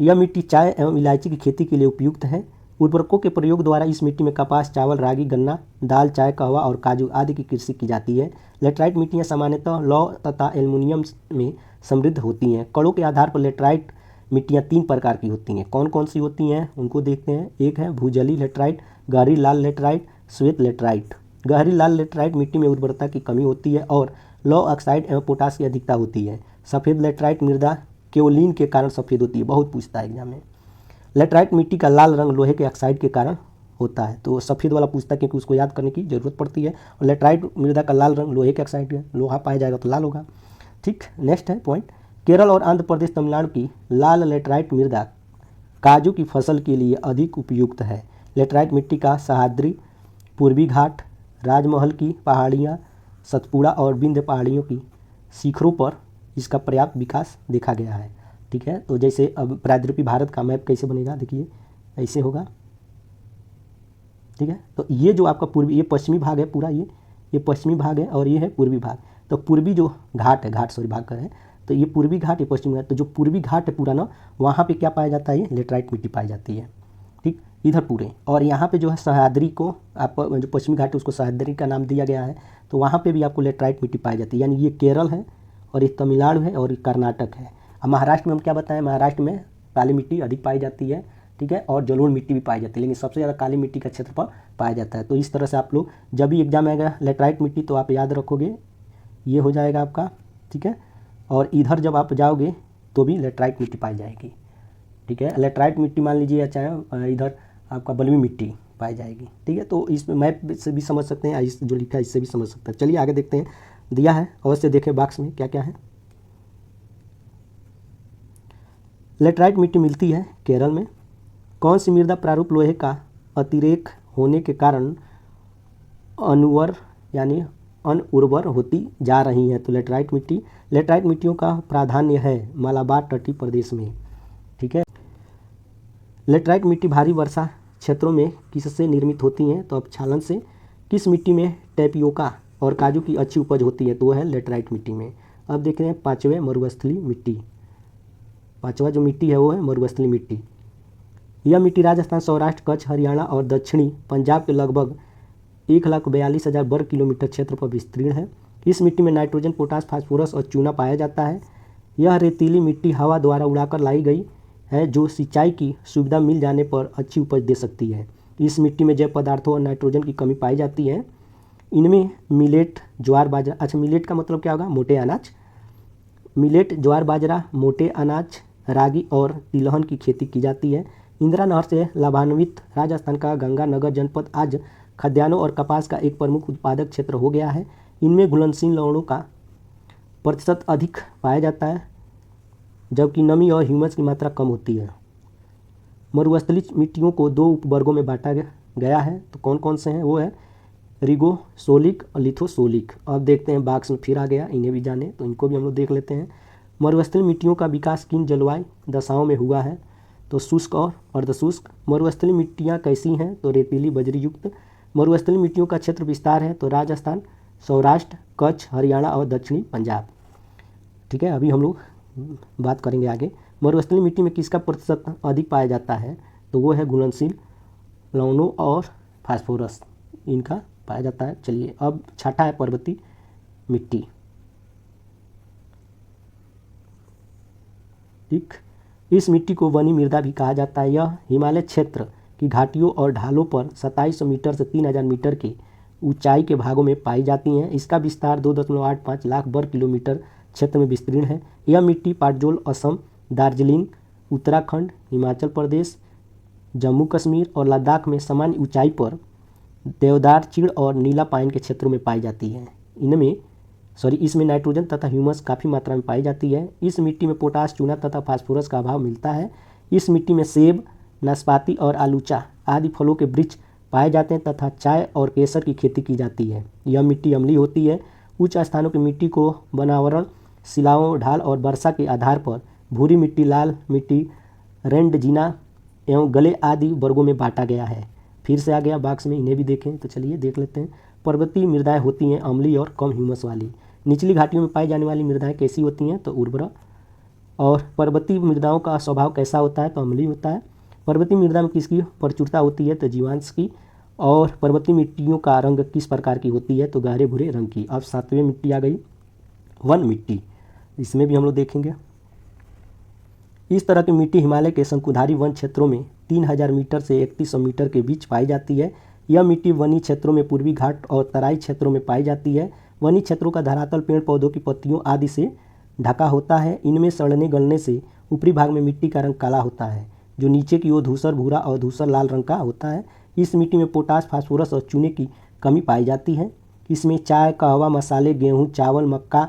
यह मिट्टी चाय एवं इलायची की खेती के लिए उपयुक्त है। उर्वरकों के प्रयोग द्वारा इस मिट्टी में कपास, चावल, रागी, गन्ना, दाल, चाय, कहवा और काजू आदि की कृषि की जाती है। लेटराइट मिट्टियाँ सामान्यतः लौह तथा एल्युमिनियम में समृद्ध होती हैं। कणों के आधार पर लेटराइट मिट्टियाँ 3 प्रकार की होती हैं। कौन कौन सी होती हैं उनको देखते हैं। एक है भूजली लेटराइट, गहरी लाल लेटराइट, श्वेत लेटराइट। गहरी लाल लेटराइट मिट्टी में उर्वरता की कमी होती है और लौह ऑक्साइड एवं पोटास की अधिकता होती है। सफ़ेद लेटराइट मृदा केओलिन के कारण सफ़ेद होती है, बहुत पूछता है एग्जाम में। लेटराइट मिट्टी का लाल रंग लोहे के ऑक्साइड के कारण होता है, तो सफ़ेद वाला पूछता है क्योंकि उसको याद करने की ज़रूरत पड़ती है। और लेटराइट मृदा का लाल रंग लोहे के ऑक्साइड है, लोहा पाया जाएगा तो लाल होगा। ठीक, नेक्स्ट है पॉइंट। केरल और आंध्र प्रदेश, तमिलनाडु की लाल लेटराइट मृदा काजू की फसल के लिए अधिक उपयुक्त है। लेटराइट मिट्टी का सह्याद्री, पूर्वी घाट, राजमहल की पहाड़ियाँ, सतपुड़ा और विंध्य पहाड़ियों की शिखरों पर इसका पर्याप्त विकास देखा गया है। ठीक है, तो जैसे अब प्रायद्वीपीय भारत का मैप कैसे बनेगा, देखिए ऐसे होगा। ठीक है, तो ये जो आपका पूर्वी, ये पश्चिमी भाग है पूरा, ये पश्चिमी भाग है और ये है पूर्वी भाग। तो पूर्वी जो घाट है, भाग का है, तो ये पूर्वी घाट, ये पश्चिमी घाट। तो जो पूर्वी घाट है पूरा ना, वहाँ पे क्या पाया जाता है, ये लेटराइट मिट्टी पाई जाती है। ठीक, इधर पूरे, और यहाँ पे जो है सह्याद्री को, आप जो पश्चिमी घाट है उसको सह्याद्री का नाम दिया गया है, तो वहाँ पे भी आपको लेटराइट मिट्टी पाई जाती है। यानी ये केरल है और ये तमिलनाडु है और ये कर्नाटक है। अब महाराष्ट्र में हम क्या बताएं, महाराष्ट्र में काली मिट्टी अधिक पाई जाती है। ठीक है, और जलोढ़ मिट्टी भी पाई जाती है, लेकिन सबसे ज़्यादा काली मिट्टी का क्षेत्रफल पाया जाता है। तो इस तरह से आप लोग जब भी एग्जाम आएगा लेटराइट मिट्टी, तो आप याद रखोगे, ये हो जाएगा आपका। ठीक है, और इधर जब आप जाओगे तो भी लेटराइट मिट्टी पाई जाएगी। ठीक है, लेटराइट मिट्टी मान लीजिए, चाहे इधर आपका बलुई मिट्टी पाई जाएगी। ठीक है, तो इस मैप से भी समझ सकते हैं, इस जो लिखा है इससे भी समझ सकते हैं। चलिए आगे देखते हैं, दिया है अवश्य देखें बॉक्स में क्या क्या है। लेटराइट मिट्टी मिलती है केरल में। कौन सी मृदा प्रारूप लोहे का अतिरेक होने के कारण अनउर्वर होती जा रही है? तो लेटराइट मिट्टियों का प्राधान्य है मालाबार तटीय प्रदेश में। ठीक है, लेटराइट मिट्टी भारी वर्षा क्षेत्रों में किससे निर्मित होती हैं? तो अब छालन से। किस मिट्टी में टेपियोका और काजू की अच्छी उपज होती है? तो वो है लेटराइट मिट्टी में। अब देख रहे हैं पाँचवें, मरुस्थलीय मिट्टी। पाँचवा जो मिट्टी है वो है मरुस्थलीय मिट्टी। यह मिट्टी राजस्थान, सौराष्ट्र, कच्छ, हरियाणा और दक्षिणी पंजाब के लगभग 1,42,000 वर्ग किलोमीटर क्षेत्र पर विस्तीर्ण है। इस मिट्टी में नाइट्रोजन, पोटास, फास्फोरस और चूना पाया जाता है। यह रेतीली मिट्टी हवा द्वारा उड़ाकर लाई गई है, जो सिंचाई की सुविधा मिल जाने पर अच्छी उपज दे सकती है। इस मिट्टी में जैव पदार्थों और नाइट्रोजन की कमी पाई जाती है। इनमें मिलेट, ज्वार, बाजरा, अच्छा मिलेट का मतलब क्या होगा, मोटे अनाज। मिलेट, ज्वार, बाजरा, मोटे अनाज, रागी और तिलहन की खेती की जाती है। इंदिरा नहर से लाभान्वित राजस्थान का गंगानगर जनपद आज खाद्यान्नों और कपास का एक प्रमुख उत्पादक क्षेत्र हो गया है। इनमें घुलनशील लवणों का प्रतिशत अधिक पाया जाता है, जबकि नमी और ह्यूमस की मात्रा कम होती है। मरुस्थलीय मिट्टियों को 2 उपवर्गों में बांटा गया है, तो कौन कौन से हैं? वो है रिगोसोलिक और लिथोसोलिक। अब देखते हैं बॉक्स में फिर आ गया, इन्हें भी जाने, तो इनको भी हम लोग देख लेते हैं। मरुस्थलीय मिट्टियों का विकास किन जलवायु दशाओं में हुआ है? तो शुष्क और अर्धशुष्क। मरुस्थलीय मिट्टियाँ कैसी हैं? तो रेतीली, बजरी युक्त। मरुस्थलीय मिट्टियों का क्षेत्र विस्तार है, तो राजस्थान, सौराष्ट्र, कच्छ, हरियाणा और दक्षिणी पंजाब। ठीक है, अभी हम लोग बात करेंगे आगे। मरुस्थलीय मिट्टी में किसका प्रतिशत अधिक पाया जाता है? तो वो है घुलनशील लवणों और फास्फोरस, इनका पाया जाता है। चलिए अब छठा है पर्वतीय मिट्टी। ठीक, इस मिट्टी को वनी मृदा भी कहा जाता है। यह हिमालय क्षेत्र की घाटियों और ढालों पर 2700 मीटर से 3000 मीटर के ऊंचाई के भागों में पाई जाती हैं। इसका विस्तार 2.85 लाख वर्ग किलोमीटर क्षेत्र में विस्तीर्ण है। यह मिट्टी पाटजोल, असम, दार्जिलिंग, उत्तराखंड, हिमाचल प्रदेश, जम्मू कश्मीर और लद्दाख में सामान्य ऊंचाई पर देवदार, चीड़ और नीला पाइन के क्षेत्रों में पाई जाती है। इसमें नाइट्रोजन तथा ह्यूमस काफ़ी मात्रा में पाई जाती है। इस मिट्टी में पोटास, चूना तथा फास्फोरस का अभाव मिलता है। इस मिट्टी में सेब, नाशपाती और आलूचा आदि फलों के वृक्ष पाए जाते हैं तथा चाय और केसर की खेती की जाती है। यह मिट्टी अम्लीय होती है। उच्च स्थानों की मिट्टी को वनावरण, शिलाओं, ढाल और वर्षा के आधार पर भूरी मिट्टी, लाल मिट्टी, रेंडजीना एवं गले आदि वर्गों में बांटा गया है। फिर से आ गया बॉक्स में, इन्हें भी देखें तो चलिए देख लेते हैं। पर्वतीय मृदाएं होती हैं अम्लीय और कम ह्यूमस वाली। निचली घाटियों में पाई जाने वाली मृदाएं कैसी होती हैं तो उर्वरा। और पर्वतीय मृदाओं का स्वभाव कैसा होता है तो अम्लीय होता है। पर्वतीय मृदा में किसकी प्रचुरता होती है तो जीवांश की। और पर्वतीय मिट्टियों का रंग किस प्रकार की होती है तो गहरे भूरे रंग की। अब 7वें मिट्टी आ गई, वन मिट्टी। इसमें भी हम लोग देखेंगे। इस तरह की मिट्टी हिमालय के शंकुधारी वन क्षेत्रों में 3000 मीटर से 3100 मीटर के बीच पाई जाती है। यह मिट्टी वनी क्षेत्रों में, पूर्वी घाट और तराई क्षेत्रों में पाई जाती है। वनी क्षेत्रों का धरातल पेड़ पौधों की पत्तियों आदि से ढका होता है। इनमें सड़ने गलने से ऊपरी भाग में मिट्टी का रंग काला होता है, जो नीचे की ओर धूसर भूरा और धूसर लाल रंग का होता है। इस मिट्टी में पोटास, फास्फोरस और चूने की कमी पाई जाती है। इसमें चाय, कहवा, मसाले, गेहूँ, चावल, मक्का,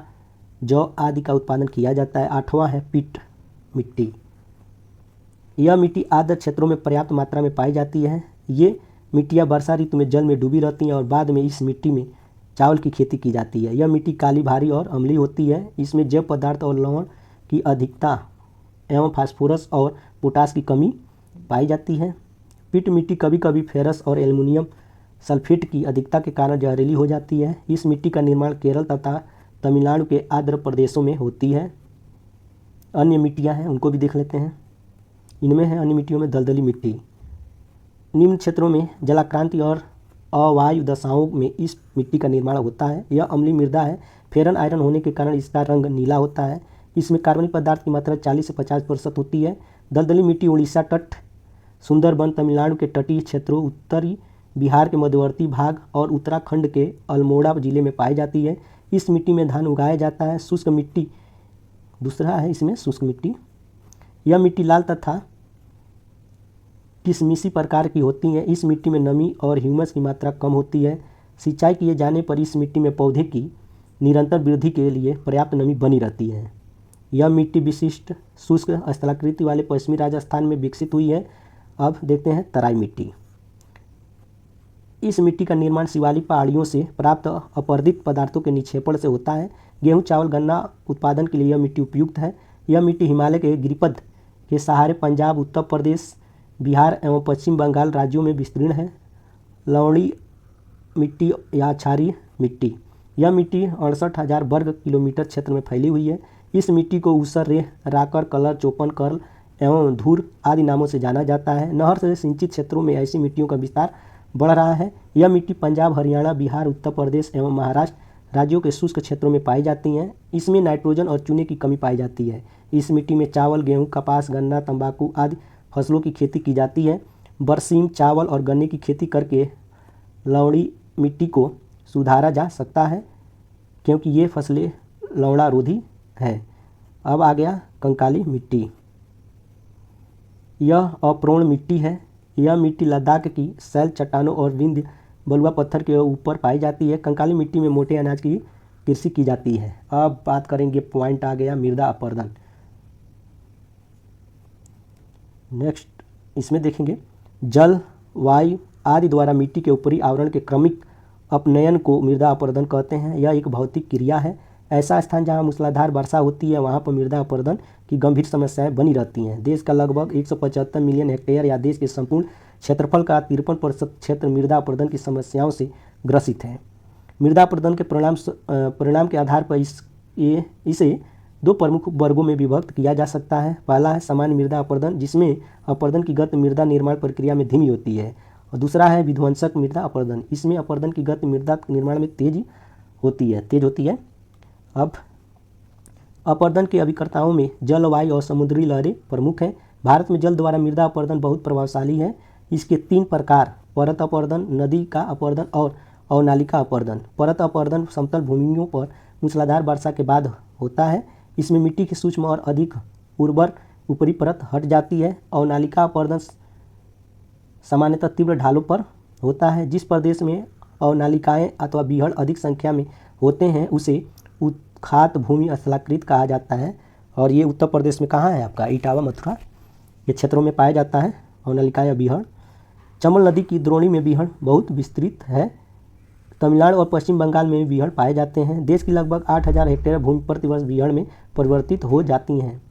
जौ आदि का उत्पादन किया जाता है। 8वां है पीट मिट्टी। यह मिट्टी आर्द्र क्षेत्रों में पर्याप्त मात्रा में पाई जाती है। ये मिट्टियाँ वर्षा ऋतु में जल में डूबी रहती हैं और बाद में इस मिट्टी में चावल की खेती की जाती है। यह मिट्टी काली, भारी और अम्लीय होती है। इसमें जैव पदार्थ और लवण की अधिकता एवं फास्फोरस और पोटास की कमी पाई जाती है। पीट मिट्टी कभी कभी फेरस और एल्युमिनियम सल्फेट की अधिकता के कारण जहरीली हो जाती है। इस मिट्टी का निर्माण केरल तथा तमिलनाडु के आर्द्र प्रदेशों में होती है। अन्य मिट्टियाँ हैं उनको भी देख लेते हैं। इनमें है अन्य मिट्टियों में दलदली मिट्टी। निम्न क्षेत्रों में जलाक्रांति और अवायु दशाओं में इस मिट्टी का निर्माण होता है। यह अम्लीय मृदा है। फेरन आयरन होने के कारण इसका रंग नीला होता है। इसमें कार्बनिक पदार्थ की मात्रा 40 से 50% होती है। दलदली मिट्टी उड़ीसा तट, सुंदरबन, तमिलनाडु के तटीय क्षेत्रों, उत्तरी बिहार के मध्यवर्ती भाग और उत्तराखंड के अल्मोड़ा जिले में पाई जाती है। इस मिट्टी में धान उगाया जाता है। शुष्क मिट्टी दूसरा है, इसमें शुष्क मिट्टी। यह मिट्टी लाल तथा किशमिशी प्रकार की होती है। इस मिट्टी में नमी और ह्यूमस की मात्रा कम होती है। सिंचाई किए जाने पर इस मिट्टी में पौधे की निरंतर वृद्धि के लिए पर्याप्त नमी बनी रहती है। यह मिट्टी विशिष्ट शुष्क स्थलाकृति वाले पश्चिमी राजस्थान में विकसित हुई है। अब देखते हैं तराई मिट्टी। इस मिट्टी का निर्माण शिवालिक पहाड़ियों से प्राप्त अपर्दित पदार्थों के निक्षेपण से होता है। गेहूँ, चावल, गन्ना उत्पादन के लिए यह मिट्टी उपयुक्त है। यह मिट्टी हिमालय के गिरिपथ के सहारे पंजाब, उत्तर प्रदेश, बिहार एवं पश्चिम बंगाल राज्यों में विस्तीर्ण है। लवणी मिट्टी या क्षारीय मिट्टी। यह मिट्टी 68,000 वर्ग किलोमीटर क्षेत्र में फैली हुई है। इस मिट्टी को ऊसर, रेह, राकर, कलर, चोपन, कर्ल एवं धूर आदि नामों से जाना जाता है। नहर से सिंचित क्षेत्रों में ऐसी मिट्टियों का विस्तार बढ़ रहा है। यह मिट्टी पंजाब, हरियाणा, बिहार, उत्तर प्रदेश एवं महाराष्ट्र राज्यों के शुष्क क्षेत्रों में पाई जाती हैं। इसमें नाइट्रोजन और चूने की कमी पाई जाती है। इस मिट्टी में चावल, गेहूँ, कपास, गन्ना, तंबाकू आदि फसलों की खेती की जाती है। बरसीम, चावल और गन्ने की खेती करके लवणी मिट्टी को सुधारा जा सकता है, क्योंकि ये फसलें लवणारोधी है। अब आ गया कंकाली मिट्टी। यह अप्रोण मिट्टी है। यह मिट्टी लद्दाख की शैल चट्टानों और विंध्य बलुआ पत्थर के ऊपर पाई जाती है। कंकाली मिट्टी में मोटे अनाज की कृषि की जाती है। अब बात करेंगे, पॉइंट आ गया मृदा अपरदन। नेक्स्ट इसमें देखेंगे, जल, वायु आदि द्वारा मिट्टी के ऊपरी आवरण के क्रमिक अपनयन को मृदा अपरदन कहते हैं। यह एक भौतिक क्रिया है। ऐसा स्थान जहां मूसलाधार वर्षा होती है वहां पर मृदा अपरदन की गंभीर समस्याएं बनी रहती हैं। देश का लगभग 175 मिलियन हेक्टेयर या देश के संपूर्ण क्षेत्रफल का 53% क्षेत्र मृदा अपरदन की समस्याओं से ग्रसित है। मृदा अपरदन के परिणाम के आधार पर इसे दो प्रमुख वर्गों में विभक्त किया जा सकता है। पहला है सामान्य मृदा अपरदन, जिसमें अपरदन की गति मृदा निर्माण प्रक्रिया में धीमी होती है। और दूसरा है विध्वंसक मृदा अपरदन। इसमें अपरदन की गति मृदा निर्माण में तेज होती है। अब अपरदन के अभिकर्ताओं में जल, वायु और समुद्री लहरें प्रमुख हैं। भारत में जल द्वारा मृदा अपरदन बहुत प्रभावशाली है। इसके 3 प्रकार परत अपरदन, नदी का अपरदन और अवनालिका अपरदन। परत अपरदन समतल भूमियों पर मूसलाधार वर्षा के बाद होता है। इसमें मिट्टी की सूक्ष्म और अधिक उर्वर ऊपरी परत हट जाती है। अवनालिका अपरदन सामान्यतः तीव्र ढालों पर होता है। जिस प्रदेश में अवनालिकाएँ अथवा बीहड़ अधिक संख्या में होते हैं उसे उत्खात भूमि स्थलाकृत कहा जाता है। और ये उत्तर प्रदेश में कहाँ है आपका, इटावा, मथुरा, ये क्षेत्रों में पाया जाता है अवनालिका या बीहड़। चंबल नदी की द्रोणी में बीहड़ बहुत विस्तृत है। तमिलनाडु और पश्चिम बंगाल में भी बीहड़ पाए जाते हैं। देश की लगभग 8,000 हेक्टेयर भूमि प्रतिवर्ष बीहड़ में परिवर्तित हो जाती हैं।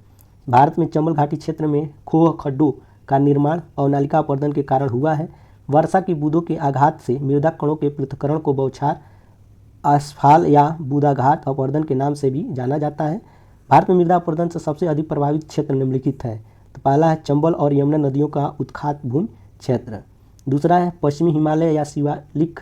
भारत में चंबल घाटी क्षेत्र में खोह खड्डों का निर्माण अवनालिका अपरदन के कारण हुआ है। वर्षा की बूंदों के आघात से मृदा कणों के पृथक्करण को बौछार, आस्फाल या बूंदाघात अपरदन के नाम से भी जाना जाता है। भारत में मृदा अपरदन से सबसे अधिक प्रभावित क्षेत्र निम्नलिखित है। तो पहला है चंबल और यमुना नदियों का उत्खात भूमि क्षेत्र। दूसरा है पश्चिमी हिमालय या शिवालिक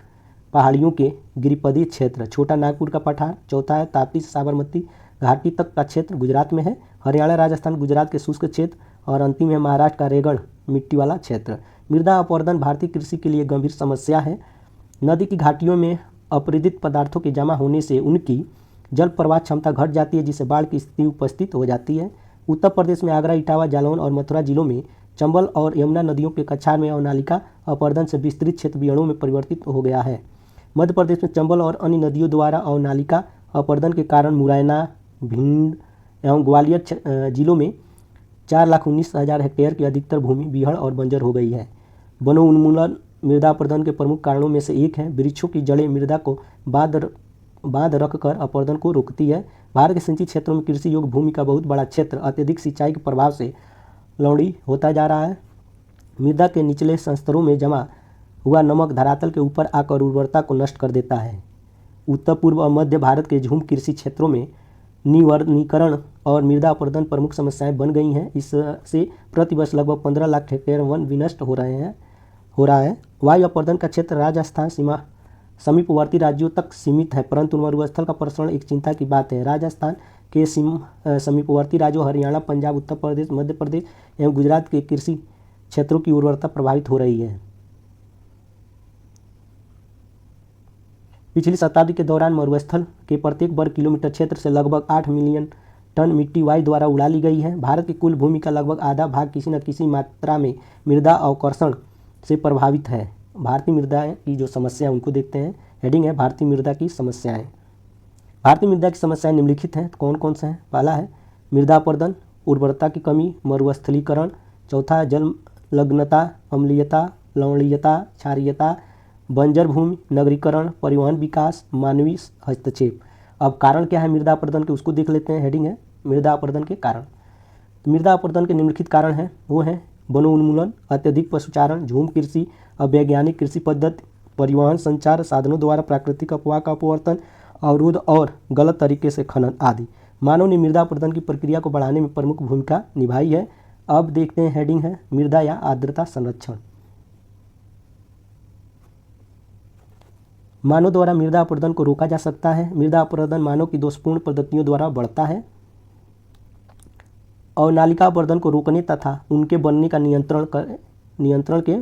पहाड़ियों के गिरिपदीय क्षेत्र, छोटा नागपुर का पठार। चौथा है ताप्ती से साबरमती घाटी तक का क्षेत्र, गुजरात में है। हरियाणा, राजस्थान, गुजरात के शुष्क क्षेत्र। और अंतिम है महाराष्ट्र का रेगड़ मिट्टी वाला क्षेत्र। मृदा अपरदन भारतीय कृषि के लिए गंभीर समस्या है। नदी की घाटियों में अपरिदित पदार्थों के जमा होने से उनकी जल प्रवाह क्षमता घट जाती है, जिससे बाढ़ की स्थिति उपस्थित हो जाती है। उत्तर प्रदेश में आगरा, इटावा, जालौन और मथुरा जिलों में चंबल और यमुना नदियों के कछार में अवनालिका अपरदन से विस्तृत क्षेत्र बीहड़ों में परिवर्तित हो गया है। मध्य प्रदेश में चंबल और अन्य नदियों द्वारा अवनालिका अपरदन के कारण मुरैना, भिंड एवं ग्वालियर जिलों में 4,19,000 हेक्टेयर की अधिकतर भूमि बीहड़ और बंजर हो गई है। वनोन्मूलन मृदा अपरदन के प्रमुख कारणों में से एक है। वृक्षों की जड़ें मृदा को बांध रखकर अपरदन को रोकती है। भारत के सिंचित क्षेत्रों में कृषि योग्य भूमि का बहुत बड़ा क्षेत्र अत्यधिक सिंचाई के प्रभाव से लवणीय होता जा रहा है। मृदा के निचले स्तरों में जमा हुआ नमक धरातल के ऊपर आकर उर्वरता को नष्ट कर देता है। उत्तर पूर्व और मध्य भारत के झूम कृषि क्षेत्रों में निवर्णीकरण और मृदा अपरदन प्रमुख समस्याएं बन गई हैं। इससे प्रतिवर्ष लगभग 15 लाख हेक्टेयर वन विनष्ट हो रहा है। वायु अपरदन का क्षेत्र राजस्थान सीमा समीपवर्ती राज्यों तक सीमित है, परंतु मरुस्थल का प्रसरण एक चिंता की बात है। राजस्थान के समीपवर्ती राज्यों हरियाणा, पंजाब, उत्तर प्रदेश, मध्य प्रदेश एवं गुजरात के कृषि क्षेत्रों की उर्वरता प्रभावित हो रही है। पिछली शताब्दी के दौरान मरुस्थल के प्रत्येक वर्ग किलोमीटर क्षेत्र से लगभग 8 मिलियन टन मिट्टी वायु द्वारा उड़ा ली गई है। भारत की कुल भूमि का लगभग आधा भाग किसी न किसी मात्रा में मृदा अवकर्षण से प्रभावित है। भारतीय मृदा की जो समस्या है उनको देखते हैं। हेडिंग है भारतीय मृदा की समस्याएं। भारतीय मृदा की समस्याएं निम्नलिखित हैं। कौन कौन से हैं? पहला है मृदा अपरदन, उर्वरता की कमी, मरुस्थलीकरण। चौथा है जलमग्नता, अम्लीयता, लवणीयता, क्षारीयता, बंजर भूमि, नगरीकरण, परिवहन विकास, मानवीय हस्तक्षेप। अब कारण क्या है मृदा अपरदन के, उसको देख लेते हैं। हेडिंग है मृदा अपरदन के कारण। तो मृदा अपरदन के निम्नलिखित कारण हैं, वो हैं वनोन्मूलन, अत्यधिक पशुचारण, झूम कृषि, अवैज्ञानिक कृषि पद्धति, परिवहन संचार साधनों द्वारा प्राकृतिक अपवाह का अपवर्तन, अवरोध और गलत तरीके से खनन आदि। मानव ने मृदा अपरदन की प्रक्रिया को बढ़ाने में प्रमुख भूमिका निभाई है। अब देखते हैं। हेडिंग है मृदा या आर्द्रता संरक्षण। मानव द्वारा मृदा अपरदन को रोका जा सकता है। मृदा अपरदन मानव की दोषपूर्ण पद्धतियों द्वारा बढ़ता है। अवनालिका अपरदन को रोकने तथा उनके बनने का नियंत्रण के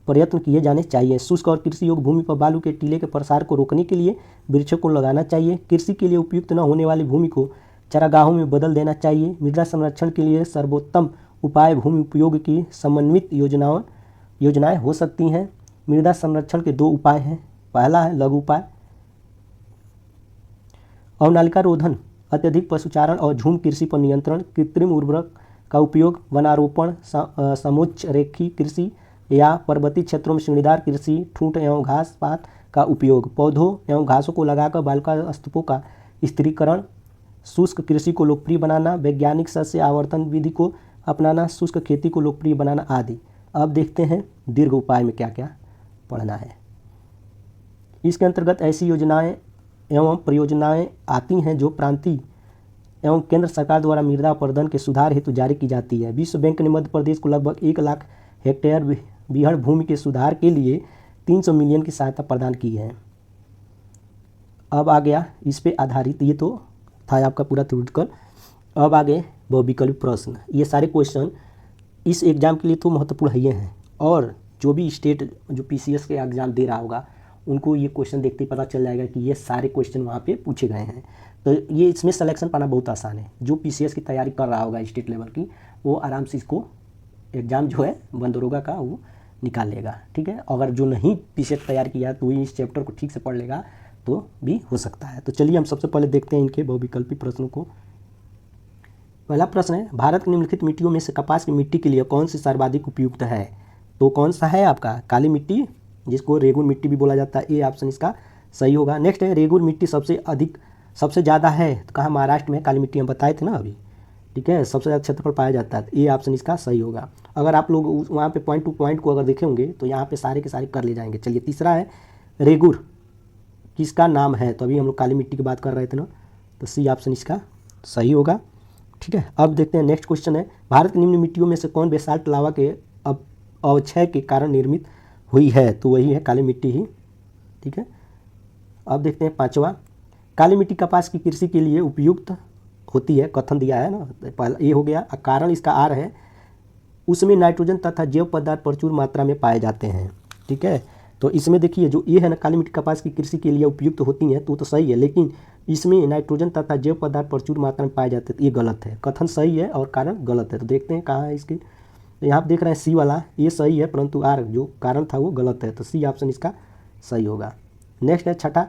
प्रयत्न किए जाने चाहिए। शुष्क और कृषि योग्य भूमि पर बालू के टीले के प्रसार को रोकने के लिए वृक्षों को लगाना चाहिए। कृषि के लिए उपयुक्त न होने वाली भूमि को चारागाहों में बदल देना चाहिए। मृदा संरक्षण के लिए सर्वोत्तम उपाय भूमि उपयोग की समन्वित योजनाएं हो सकती हैं। मृदा संरक्षण के 2 उपाय हैं। पहला है लघु उपाय, अवनालिका रोधन, अत्यधिक पशुचारण और झूम कृषि पर नियंत्रण, कृत्रिम उर्वरक का उपयोग, वनारोपण, समोच्च रेखी कृषि या पर्वतीय क्षेत्रों में श्रेणीदार कृषि, ठूंठ एवं घास पात का उपयोग, पौधों एवं घासों को लगाकर बालुका स्तूपों का स्थिरीकरण, शुष्क कृषि को लोकप्रिय बनाना, वैज्ञानिक शस्य आवर्तन विधि को अपनाना, शुष्क खेती को लोकप्रिय बनाना आदि। अब देखते हैं दीर्घ उपाय में क्या क्या पढ़ना है। इसके अंतर्गत ऐसी योजनाएं एवं परियोजनाएं आती हैं जो प्रांतीय एवं केंद्र सरकार द्वारा मृदा अपरदन के सुधार हेतु जारी की जाती है। विश्व बैंक ने मध्य प्रदेश को लगभग 1 लाख हेक्टेयर बीहड़ भूमि के सुधार के लिए 300 मिलियन की सहायता प्रदान की है। अब आ गया इस पे आधारित, ये तो था आपका पूरा थ्योरेटिकल। अब आगे बहुविकल्पी प्रश्न। ये सारे क्वेश्चन इस एग्ज़ाम के लिए तो महत्वपूर्ण ही हैं, और जो भी स्टेट जो पीसीएस के एग्ज़ाम दे रहा होगा उनको ये क्वेश्चन देखते ही पता चल जाएगा कि ये सारे क्वेश्चन वहाँ पे पूछे गए हैं। तो ये इसमें सिलेक्शन पाना बहुत आसान है। जो पीसीएस की तैयारी कर रहा होगा स्टेट लेवल की, वो आराम से इसको एग्ज़ाम जो है वन दरोगा का वो निकाल लेगा। ठीक है, अगर जो नहीं पीसीएस तैयारी किया तो इस चैप्टर को ठीक से पढ़ लेगा तो भी हो सकता है। तो चलिए हम सबसे पहले देखते हैं इनके बहुविकल्पी प्रश्नों को। पहला प्रश्न है, भारत की निम्नलिखित मिट्टियों में से कपास की मिट्टी के लिए कौन सी सर्वाधिक उपयुक्त है? तो कौन सा है आपका? काली मिट्टी, जिसको रेगुर मिट्टी भी बोला जाता है। ए ऑप्शन इसका सही होगा। नेक्स्ट है, रेगुर मिट्टी सबसे ज़्यादा है तो कहाँ? महाराष्ट्र में काली मिट्टी हम बताए थे ना अभी। ठीक है, सबसे ज़्यादा क्षेत्रफल पाया जाता है। ए ऑप्शन इसका सही होगा। अगर आप लोग वहाँ पे पॉइंट टू पॉइंट को अगर देखेंगे तो यहाँ पे सारे के सारे कर ले जाएंगे। चलिए तीसरा है, रेगुर किसका नाम है? तो अभी हम लोग काली मिट्टी की बात कर रहे थे ना, तो सी ऑप्शन इसका सही होगा। ठीक है, अब देखते हैं नेक्स्ट क्वेश्चन है, भारत की निम्न मिट्टियों में से कौन बेसाल्ट लावा के अवक्षय के कारण निर्मित हुई है? तो वही है काली मिट्टी ही। ठीक है, अब देखते हैं पांचवा, काली मिट्टी कपास की कृषि के लिए उपयुक्त होती है, कथन दिया है ना, पहला ये हो गया। कारण इसका आर है, उसमें नाइट्रोजन तथा जैव पदार्थ प्रचुर मात्रा में पाए जाते हैं। ठीक है, तो इसमें देखिए जो ये है ना, काली मिट्टी कपास की कृषि के लिए उपयुक्त होती हैं, तो सही है, लेकिन इसमें नाइट्रोजन तथा जैव पदार्थ प्रचुर मात्रा में पाए जाते हैं, तो ये गलत है। कथन सही है और कारण गलत है। तो देखते हैं कहाँ है इसके। तो यहाँ आप देख रहे हैं सी वाला ये सही है, परंतु आर जो कारण था वो गलत है। तो सी ऑप्शन इसका सही होगा। नेक्स्ट है छठा,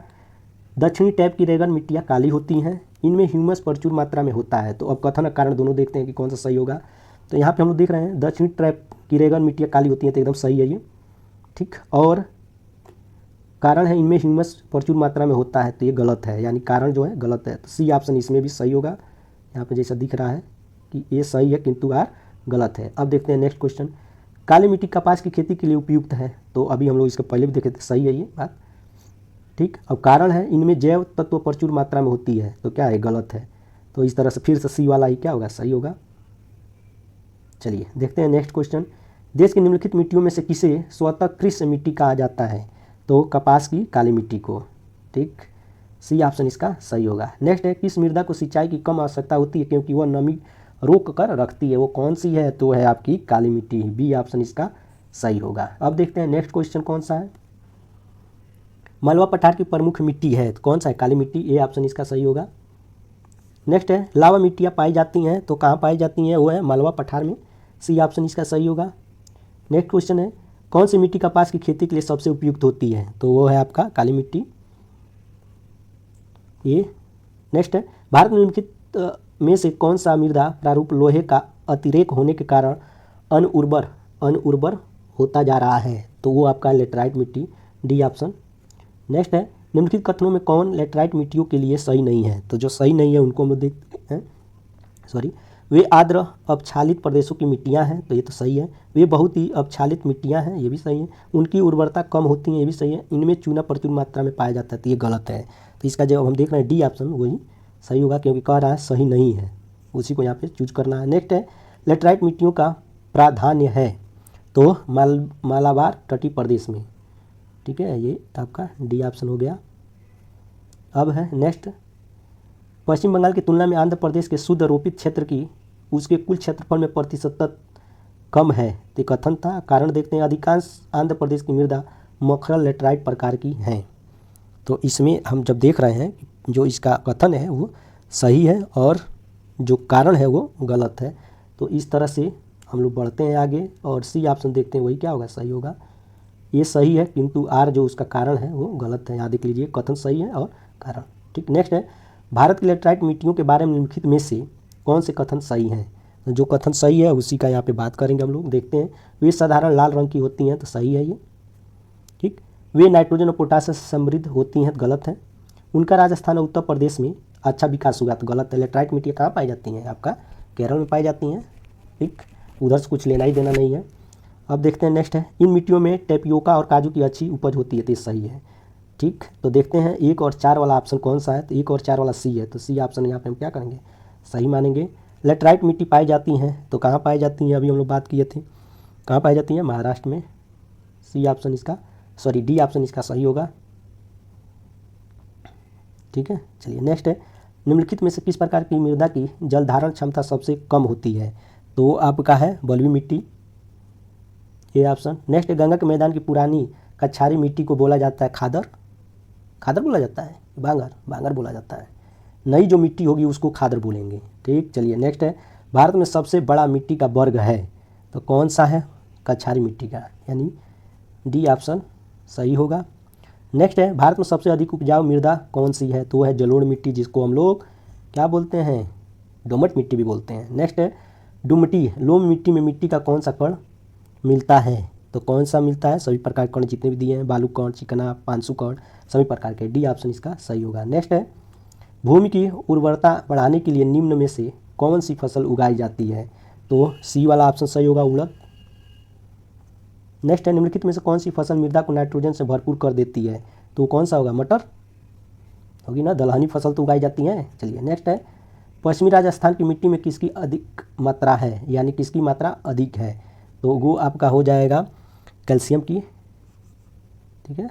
दक्षिणी टैप की रेगन मिट्टियाँ काली होती हैं, इनमें ह्यूमस प्रचुर मात्रा में होता है। तो अब कथन और कारण दोनों देखते हैं कि कौन सा सही होगा। तो यहाँ पे हम लोग देख रहे हैं दक्षिणी टैप की रेगन मिट्टियाँ काली होती हैं, तो एकदम सही है ये। ठीक, और कारण है इनमें ह्यूमस प्रचुर मात्रा में होता है, तो ये गलत है, यानी कारण जो है गलत है। तो सी ऑप्शन इसमें भी सही होगा। यहाँ पे जैसा दिख रहा है कि ये सही है किंतु आर गलत है। अब देखते हैं नेक्स्ट क्वेश्चन, काली मिट्टी कपास की खेती के लिए उपयुक्त है। तो अभी हम लोग इसके पहले भी देखे थे, सही है ये बात। ठीक, अब कारण है इनमें जैव तत्व प्रचुर मात्रा में होती है, तो क्या है? गलत है। तो इस तरह से फिर से सी वाला ही क्या होगा? सही होगा। चलिए देखते हैं नेक्स्ट क्वेश्चन, देश की निम्नलिखित मिट्टियों में से किसे स्वतः कृषि मिट्टी कहा जाता है? तो कपास की काली मिट्टी को। ठीक, सी ऑप्शन इसका सही होगा। नेक्स्ट है, किस मृदा को सिंचाई की कम आवश्यकता होती है क्योंकि वह नमी रोक कर रखती है? वो कौन सी है? तो है आपकी काली मिट्टी। बी ऑप्शन इसका सही होगा। अब देखते हैं नेक्स्ट क्वेश्चन कौन सा है, मालवा पठार की प्रमुख मिट्टी है, तो कौन सा है? काली मिट्टी। ए ऑप्शन इसका सही होगा। नेक्स्ट है, लावा मिट्टियाँ पाई जाती हैं, तो कहाँ पाई जाती हैं? वो है मालवा पठार में। सी ऑप्शन इसका सही होगा। नेक्स्ट क्वेश्चन है, कौन सी मिट्टी कपास की खेती के लिए सबसे उपयुक्त होती है? तो वो है आपका काली मिट्टी। ये नेक्स्ट है, भारत में निम्नलिखित में से कौन सा मृदा प्रारूप लोहे का अतिरेक होने के कारण अनउर्वर होता जा रहा है? तो वो आपका लेटराइट मिट्टी। D option. नेक्स्ट है, निम्नलिखित कथनों में कौन लेटराइट मिट्टियों के लिए सही नहीं है? तो जो सही नहीं है उनको हम लोग देखते हैं। वे आर्द्र अपक्षालित प्रदेशों की मिट्टियाँ हैं, तो ये तो सही है। वे बहुत ही अपक्षालित मिट्टियाँ हैं, ये भी सही है। उनकी उर्वरता कम होती है, ये भी सही है। इनमें चूना प्रचुर मात्रा में पाया जाता है, तो ये गलत है। तो इसका जवाब हम देख रहे हैं डी ऑप्शन वही सही होगा, क्योंकि कह रहा है सही नहीं है, उसी को यहाँ पे चूज करना है। नेक्स्ट है, लेटराइट मिट्टियों का प्राधान्य है, तो मालाबार तटीय प्रदेश में। ठीक है, ये आपका डी ऑप्शन हो गया। अब है नेक्स्ट, पश्चिम बंगाल की तुलना में आंध्र प्रदेश के शुद्ध रोपित क्षेत्र की उसके कुल क्षेत्रफल में प्रतिशत कम है, तो कथन था। कारण देखते हैं, अधिकांश आंध्र प्रदेश की मृदा मखरल लेटराइट प्रकार की हैं। तो इसमें हम जब देख रहे हैं जो इसका कथन है वो सही है और जो कारण है वो गलत है। तो इस तरह से हम लोग बढ़ते हैं आगे और सी ऑप्शन देखते हैं, वही क्या होगा? सही होगा। ये सही है किंतु आर जो उसका कारण है वो गलत है। याद देख लीजिए, कथन सही है और कारण। ठीक, नेक्स्ट है, भारत की लेटराइट मिट्टियों के बारे में निम्नलिखित में से कौन से कथन सही हैं? तो जो कथन सही है उसी का यहाँ पे बात करेंगे हम लोग। देखते हैं, वे साधारण लाल रंग की होती हैं, तो सही है ये। ठीक, वे नाइट्रोजन और पोटास से समृद्ध होती हैं, तो गलत है। उनका राजस्थान और उत्तर प्रदेश में अच्छा विकास हुआ, तो गलत है। लेटराइट मिट्टियाँ कहाँ पाई जाती हैं? आपका केरल में पाई जाती हैं। ठीक, उधर से कुछ लेना ही देना नहीं है। अब देखते हैं नेक्स्ट है, इन मिट्टियों में टेपियोका और काजू की अच्छी उपज होती है, तो ये सही है। ठीक, तो देखते हैं 1 और 4 वाला ऑप्शन कौन सा है? तो 1 और 4 वाला सी है, तो सी ऑप्शन यहाँ पे हम क्या करेंगे? सही मानेंगे। लेटराइट मिट्टी पाई जाती हैं, तो कहाँ पाई जाती हैं? अभी हम लोग बात किए थे, कहाँ पाई जाती हैं? महाराष्ट्र में। सी ऑप्शन इसका डी ऑप्शन इसका सही होगा। ठीक है, चलिए नेक्स्ट है, निम्नलिखित में से किस प्रकार की मृदा की जल धारण क्षमता सबसे कम होती है? तो आपका है बलुई मिट्टी, ये ऑप्शन। नेक्स्ट है, गंगा के मैदान की पुरानी कछारी मिट्टी को बोला जाता है खादर, खादर बोला जाता है, बांगर, बांगर बोला जाता है। नई जो मिट्टी होगी उसको खादर बोलेंगे। ठीक, चलिए नेक्स्ट है, भारत में सबसे बड़ा मिट्टी का वर्ग है, तो कौन सा है? कछारी मिट्टी का, यानी डी ऑप्शन सही होगा। नेक्स्ट है, भारत में सबसे अधिक उपजाऊ मृदा कौन सी है? तो वो है जलोढ़ मिट्टी, जिसको हम लोग क्या बोलते हैं? दोमट मिट्टी भी बोलते हैं। नेक्स्ट है, डुमटी, लोम मिट्टी में मिट्टी का कौन सा कण मिलता है? तो कौन सा मिलता है? सभी प्रकार के कण जितने भी दिए हैं, बालू कण, चिकना, पांसु कण, सभी प्रकार के। डी ऑप्शन इसका सही होगा। नेक्स्ट है, भूमि की उर्वरता बढ़ाने के लिए निम्न में से कौन सी फसल उगाई जाती है? तो सी वाला ऑप्शन सही होगा, उड़द। नेक्स्ट है, निम्नलिखित में से कौन सी फसल मृदा को नाइट्रोजन से भरपूर कर देती है? तो कौन सा होगा? मटर होगी ना, दलहनी फसल तो उगाई जाती है। चलिए नेक्स्ट है, पश्चिमी राजस्थान की मिट्टी में किसकी अधिक मात्रा है, यानी किसकी मात्रा अधिक है? तो वो आपका हो जाएगा कैल्शियम की। ठीक है।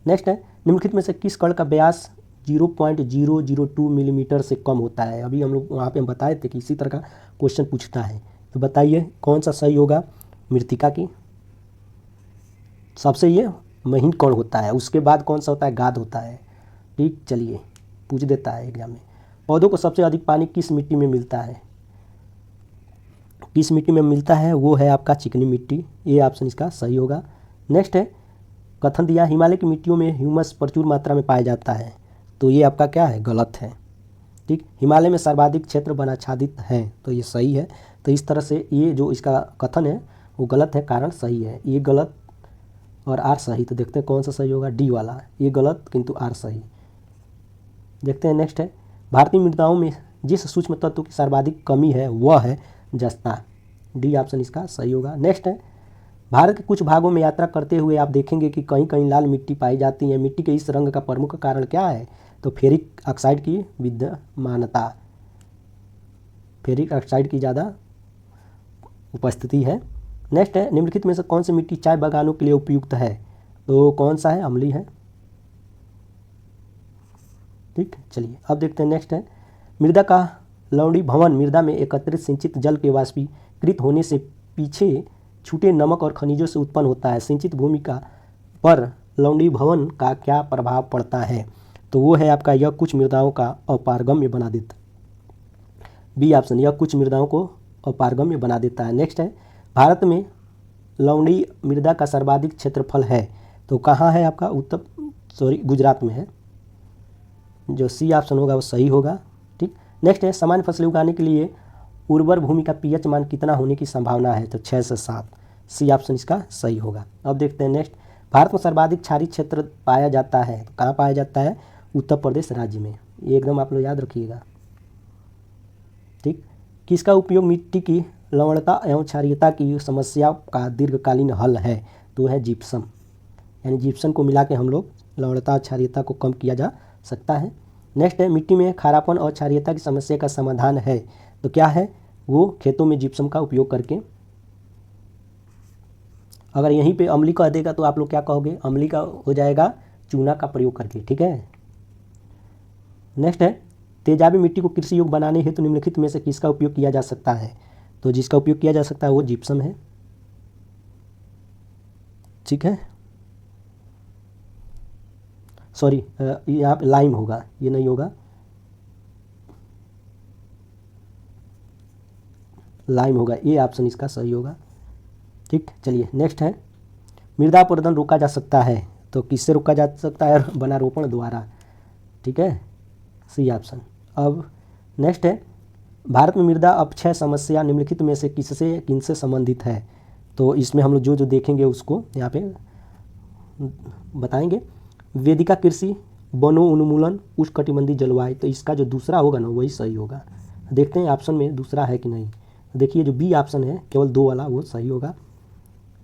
नेक्स्ट है, निम्नलिखित में से किस कण का व्यास 0.002 मिलीमीटर से कम होता है? अभी हम लोग वहाँ पे हम बताए थे कि इसी तरह का क्वेश्चन पूछता है, तो बताइए कौन सा सही होगा? मृत्तिका की सबसे ये महीन कण होता है, उसके बाद कौन सा होता है? गाद होता है। ठीक, चलिए पूछ देता है एग्जाम में। पौधों को सबसे अधिक पानी किस मिट्टी में मिलता है? किस मिट्टी में मिलता है? वो है आपका चिकनी मिट्टी, ये ऑप्शन इसका सही होगा। नेक्स्ट है, कथन दिया हिमालय की मिट्टियों में ह्यूमस प्रचुर मात्रा में पाया जाता है, तो ये आपका क्या है? गलत है। ठीक, हिमालय में सर्वाधिक क्षेत्र वनाच्छादित है, तो ये सही है। तो इस तरह से ये जो इसका कथन है वो गलत है, कारण सही है। ये गलत और आर सही, तो देखते हैं कौन सा सही होगा? डी वाला, ये गलत किंतु आर सही। देखते हैं नेक्स्ट है, भारतीय मृदाओं में जिस सूक्ष्म तत्व की सर्वाधिक कमी है वह है जस्ता, डी ऑप्शन इसका सही होगा। नेक्स्ट है, भारत के कुछ भागों में यात्रा करते हुए आप देखेंगे कि कहीं कहीं लाल मिट्टी पाई जाती है। मिट्टी के इस रंग का प्रमुख कारण क्या है? तो फेरिक ऑक्साइड की विद्यमानता, फेरिक ऑक्साइड की ज़्यादा उपस्थिति है। नेक्स्ट है, निम्नलिखित में से कौन सी मिट्टी चाय बागानों के लिए उपयुक्त है? तो कौन सा है? अम्लीय है। ठीक, चलिए अब देखते हैं नेक्स्ट है, मृदा का लवणीभवन मृदा में एकत्रित सिंचित जल के वाष्पीकृत होने से पीछे छूटे नमक और खनिजों से उत्पन्न होता है। सिंचित भूमि का पर लवणीभवन का क्या प्रभाव पड़ता है? तो वो है आपका, यह कुछ मृदाओं का अपारगम्य बना देता, बी ऑप्शन, यह कुछ मृदाओं को अपारगम्य बना देता है। नेक्स्ट है, भारत में लवणीय मृदा का सर्वाधिक क्षेत्रफल है, तो कहाँ है आपका? गुजरात में है, जो सी ऑप्शन होगा वो सही होगा। ठीक, नेक्स्ट है, सामान्य फसलें उगाने के लिए उर्वर भूमि का पीएच मान कितना होने की संभावना है? तो 6 से 7, सी ऑप्शन इसका सही होगा। अब देखते हैं नेक्स्ट, भारत में सर्वाधिक क्षारीय क्षेत्र पाया जाता है, तो कहाँ पाया जाता है? उत्तर प्रदेश राज्य में, ये एकदम आप लोग याद रखिएगा। ठीक, किसका उपयोग मिट्टी की लवणता एवं क्षारीयता की समस्या का दीर्घकालीन हल है? तो है जिप्सम, यानी जिप्सम को मिला के हम लोग लवणता और क्षारीयता को कम किया जा सकता है। नेक्स्ट है, मिट्टी में खारापन और क्षारीयता की समस्या का समाधान है, तो क्या है? वो खेतों में जिप्सम का उपयोग करके। अगर यहीं पे अम्ली कह देगा तो आप लोग क्या कहोगे? अम्ली का हो जाएगा चूना का प्रयोग करके। ठीक है। नेक्स्ट है, तेजाबी मिट्टी को कृषि योग्य बनाने हेतु तो निम्नलिखित में से किसका उपयोग किया जा सकता है? तो जिसका उपयोग किया जा सकता है वो जिप्सम है। ठीक है, सॉरी यहाँ पे लाइम होगा, ये नहीं होगा, लाइम होगा, ये ऑप्शन इसका सही होगा। ठीक, चलिए नेक्स्ट है, मृदा अपरदन रोका जा सकता है, तो किससे रोका जा सकता है? वनारोपण द्वारा। ठीक है, सी ऑप्शन। अब नेक्स्ट है, भारत में मृदा अपक्षय समस्या निम्नलिखित में से किनसे संबंधित है? तो इसमें हम लोग जो जो देखेंगे उसको यहाँ पे बताएंगे। वेदिका कृषि, वनो उन्मूलन, उष्णकटिबंधीय जलवायु, तो इसका जो दूसरा होगा ना वही सही होगा। देखते हैं ऑप्शन में दूसरा है कि नहीं। देखिए जो बी ऑप्शन है केवल 2 वाला वो सही होगा।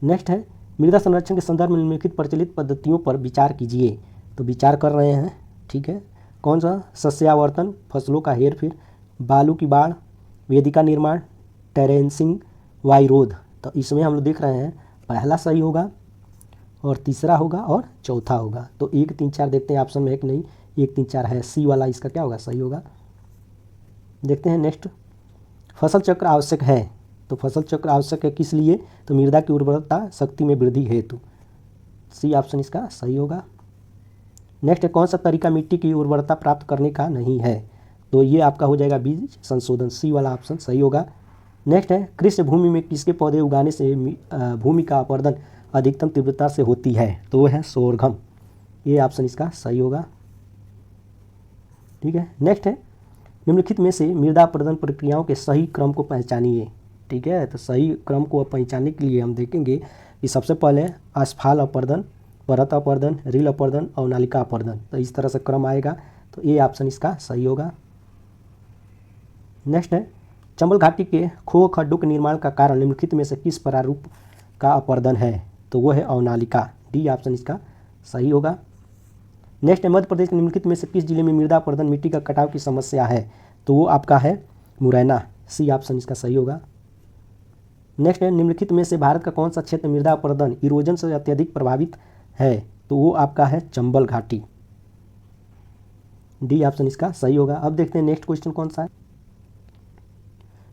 नेक्स्ट है, मृदा संरक्षण के संदर्भ में निम्नलिखित प्रचलित पद्धतियों पर विचार कीजिए, तो विचार कर रहे हैं। ठीक है, कौन सा? सस्यावर्तन, फसलों का हेरफेर, बालू की बाढ़, वेदिका निर्माण, टेरेंसिंग, वायुरोध, तो इसमें हम लोग देख रहे हैं पहला सही होगा और तीसरा होगा और चौथा होगा। तो 1 3 4 देखते हैं ऑप्शन में है कि नहीं। 1 3 4 है, सी वाला इसका क्या होगा? सही होगा। देखते हैं नेक्स्ट, फसल चक्र आवश्यक है। तो फसल चक्र आवश्यक है किस लिए? तो मृदा की उर्वरता शक्ति में वृद्धि हेतु। सी ऑप्शन इसका सही होगा। नेक्स्ट है, कौन सा तरीका मिट्टी की उर्वरता प्राप्त करने का नहीं है? तो ये आपका हो जाएगा बीज संशोधन, सी वाला ऑप्शन सही होगा। नेक्स्ट है, कृषि भूमि में किसके पौधे उगाने से भूमि का अपरदन अधिकतम तीव्रता से होती है? तो वो है सोरघम, ये ऑप्शन इसका सही होगा। ठीक है, नेक्स्ट है, निम्नलिखित में से मृदा अपरदन प्रक्रियाओं के सही क्रम को पहचानिए। ठीक है, तो सही क्रम को पहचानने के लिए हम देखेंगे कि सबसे पहले अस्फाल अपरदन, परत अपरदन, रील अपरदन और नालिका अपरदन, तो इस तरह से क्रम आएगा। तो ये ऑप्शन इसका सही होगा। नेक्स्ट है, चंबल घाटी के खो खड्डों के निर्माण का कारण निम्नलिखित में से किस प्रारूप का अपरदन है? तो वो है अवनालिका, डी ऑप्शन इसका सही होगा। नेक्स्ट है, मध्य प्रदेश के निम्नलिखित में से किस जिले में मृदा अपरदन मिट्टी का कटाव की समस्या है? तो वो आपका है मुरैना, सी ऑप्शन इसका सही होगा। नेक्स्ट है, निम्नलिखित में से भारत का कौन सा क्षेत्र मृदा अपरदन इरोजन से अत्यधिक प्रभावित है? तो वो आपका है चंबल घाटी, डी ऑप्शन इसका सही होगा। अब देखते हैं नेक्स्ट क्वेश्चन कौन सा है,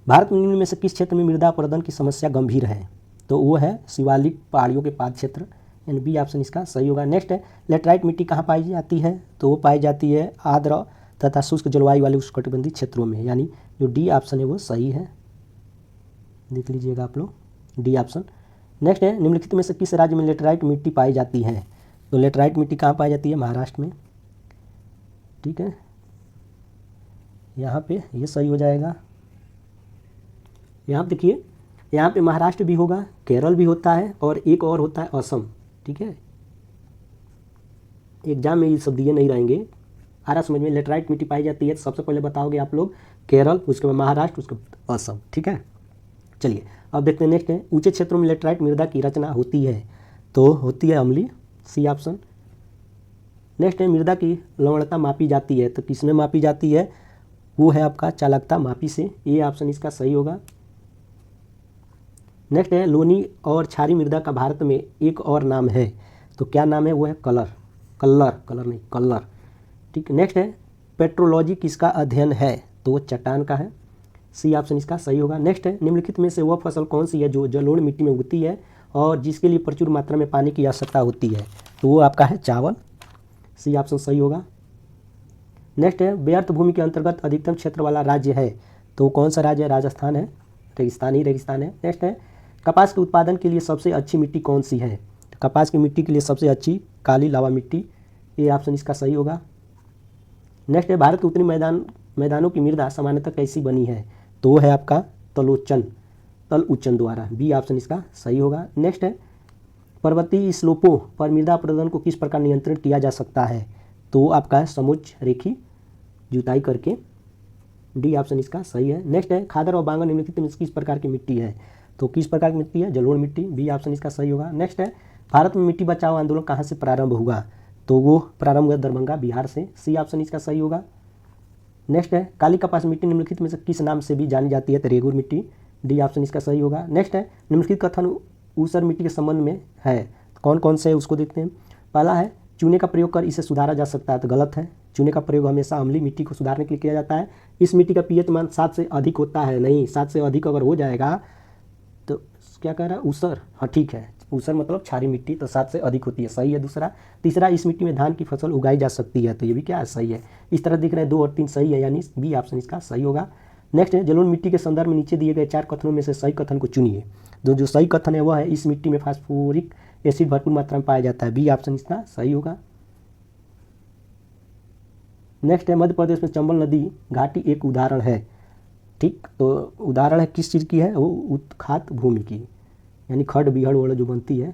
भारत में निम्न में से किस क्षेत्र में मृदा अपरदन की समस्या गंभीर है? तो वो है शिवालिक पहाड़ियों के पाद क्षेत्र, यानी बी ऑप्शन इसका सही होगा। नेक्स्ट है, लेटराइट मिट्टी कहाँ पाई जाती है? तो वो पाई जाती है आर्द्र तथा शुष्क जलवायु वाले उष्णकटिबंधीय क्षेत्रों में, यानी जो डी ऑप्शन है वो सही है, देख लीजिएगा आप लोग, डी ऑप्शन। नेक्स्ट है, निम्नलिखित में से किस राज्य में लेटराइट मिट्टी पाई जाती है? तो लेटराइट मिट्टी कहाँ पाई जाती है? महाराष्ट्र में। ठीक है, यहाँ पे ये सही हो जाएगा। यहाँ देखिए, यहाँ पे महाराष्ट्र भी होगा, केरल भी होता है और एक और होता है असम। ठीक है, एग्जाम में ये सब दिए नहीं रहेंगे। आ रहा समझ में? लेटराइट मिट्टी पाई जाती है तो सबसे पहले बताओगे आप लोग केरल, उसके बाद महाराष्ट्र, उसके बाद असम। ठीक है, चलिए अब देखते हैं नेक्स्ट है, ऊंचे क्षेत्रों में लेटराइट मृदा की रचना होती है? तो होती है अम्लीय, सी ऑप्शन। नेक्स्ट है, मृदा की लवणता मापी जाती है? तो किसमें मापी जाती है? वो है आपका चालकता मापी से, ये ऑप्शन इसका सही होगा। नेक्स्ट है, लोनी और क्षारी मृदा का भारत में एक और नाम है? तो क्या नाम है? वो है कलर, कलर नहीं, कलर। ठीक, नेक्स्ट है, पेट्रोलॉजी किसका अध्ययन है? तो वो चट्टान का है, सी ऑप्शन इसका सही होगा। नेक्स्ट है, निम्नलिखित में से वह फसल कौन सी है जो जलोढ़ मिट्टी में उगती है और जिसके लिए प्रचुर मात्रा में पानी की आवश्यकता होती है? तो वो आपका है चावल, सी ऑप्शन सही होगा। नेक्स्ट है, व्यर्थ भूमि के अंतर्गत अधिकतम क्षेत्र वाला राज्य है? तो कौन सा राज्य है? राजस्थान है, रेगिस्तान ही रेगिस्तान है। नेक्स्ट है, कपास के उत्पादन के लिए सबसे अच्छी मिट्टी कौन सी है? तो कपास की मिट्टी के लिए सबसे अच्छी काली लावा मिट्टी, ये ऑप्शन इसका सही होगा। नेक्स्ट है, भारत के उत्तरी मैदानों की मृदा सामान्यतः कैसी बनी है? तो वो है आपका तल उच्चन द्वारा, बी ऑप्शन इसका सही होगा। नेक्स्ट है, पर्वतीय स्लोपों पर मृदा अपरदन को किस प्रकार नियंत्रित किया जा सकता है? तो आपका है समुच्च रेखी जुताई करके, डी ऑप्शन इसका सही है। नेक्स्ट है, खादर और बांगर निम्नलिखित में किस प्रकार की मिट्टी है? तो किस प्रकार की मिट्टी है? जलोढ़ मिट्टी, बी ऑप्शन इसका सही होगा। नेक्स्ट है, भारत में मिट्टी बचाओ आंदोलन कहाँ से प्रारंभ हुआ? तो वो प्रारंभ हुआ दरभंगा, बिहार से, सी ऑप्शन इसका सही होगा। नेक्स्ट है, काली कपास मिट्टी निम्नलिखित में से किस नाम से भी जानी जाती है? तो रेगुर मिट्टी, डी ऑप्शन इसका सही होगा। नेक्स्ट है, निम्नलिखित कथन ऊसर मिट्टी के संबंध में है? कौन कौन से है उसको देखते हैं। पहला है, चूने का प्रयोग कर इसे सुधारा जा सकता है? तो गलत है, चूने का प्रयोग हमेशा अम्लीय मिट्टी को सुधारने के लिए किया जाता है। इस मिट्टी का पीएच मान 7 से अधिक होता है? नहीं, 7 से अधिक अगर हो जाएगा तो क्या कह रहा है? ऊसर, हाँ ठीक है, ऊसर मतलब क्षारीय मिट्टी, तो 7 से अधिक होती है, सही है दूसरा। तीसरा, इस मिट्टी में धान की फसल उगाई जा सकती है? तो ये भी क्या है? सही है। इस तरह दिख रहे हैं 2 और 3 सही है, यानी बी ऑप्शन इसका सही होगा। नेक्स्ट है, जलोढ़ मिट्टी के संदर्भ में नीचे दिए गए 4 कथनों में से सही कथन को चुनिए। जो सही कथन है वह है, इस मिट्टी में फास्फोरिक एसिड भरपूर मात्रा में पाया जाता है, बी ऑप्शन इसका सही होगा। नेक्स्ट है, मध्य प्रदेश में चंबल नदी घाटी एक उदाहरण है? ठीक, तो उदाहरण है किस चीज़ की है? वो उत्खात भूमि की, यानी खड़ बिहड़ वड़ जो बनती है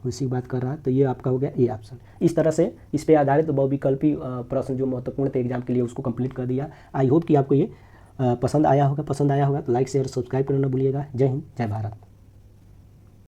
उसी की बात कर रहा है। तो ये आपका हो गया ए ऑप्शन। इस तरह से इस पे आधारित बहुविकल्पी प्रश्न जो महत्वपूर्ण थे एग्जाम के लिए उसको कंप्लीट कर दिया। आई होप कि आपको ये पसंद आया होगा तो लाइक शेयर सब्सक्राइब करना ना भूलिएगा। जय हिंद, जय भारत।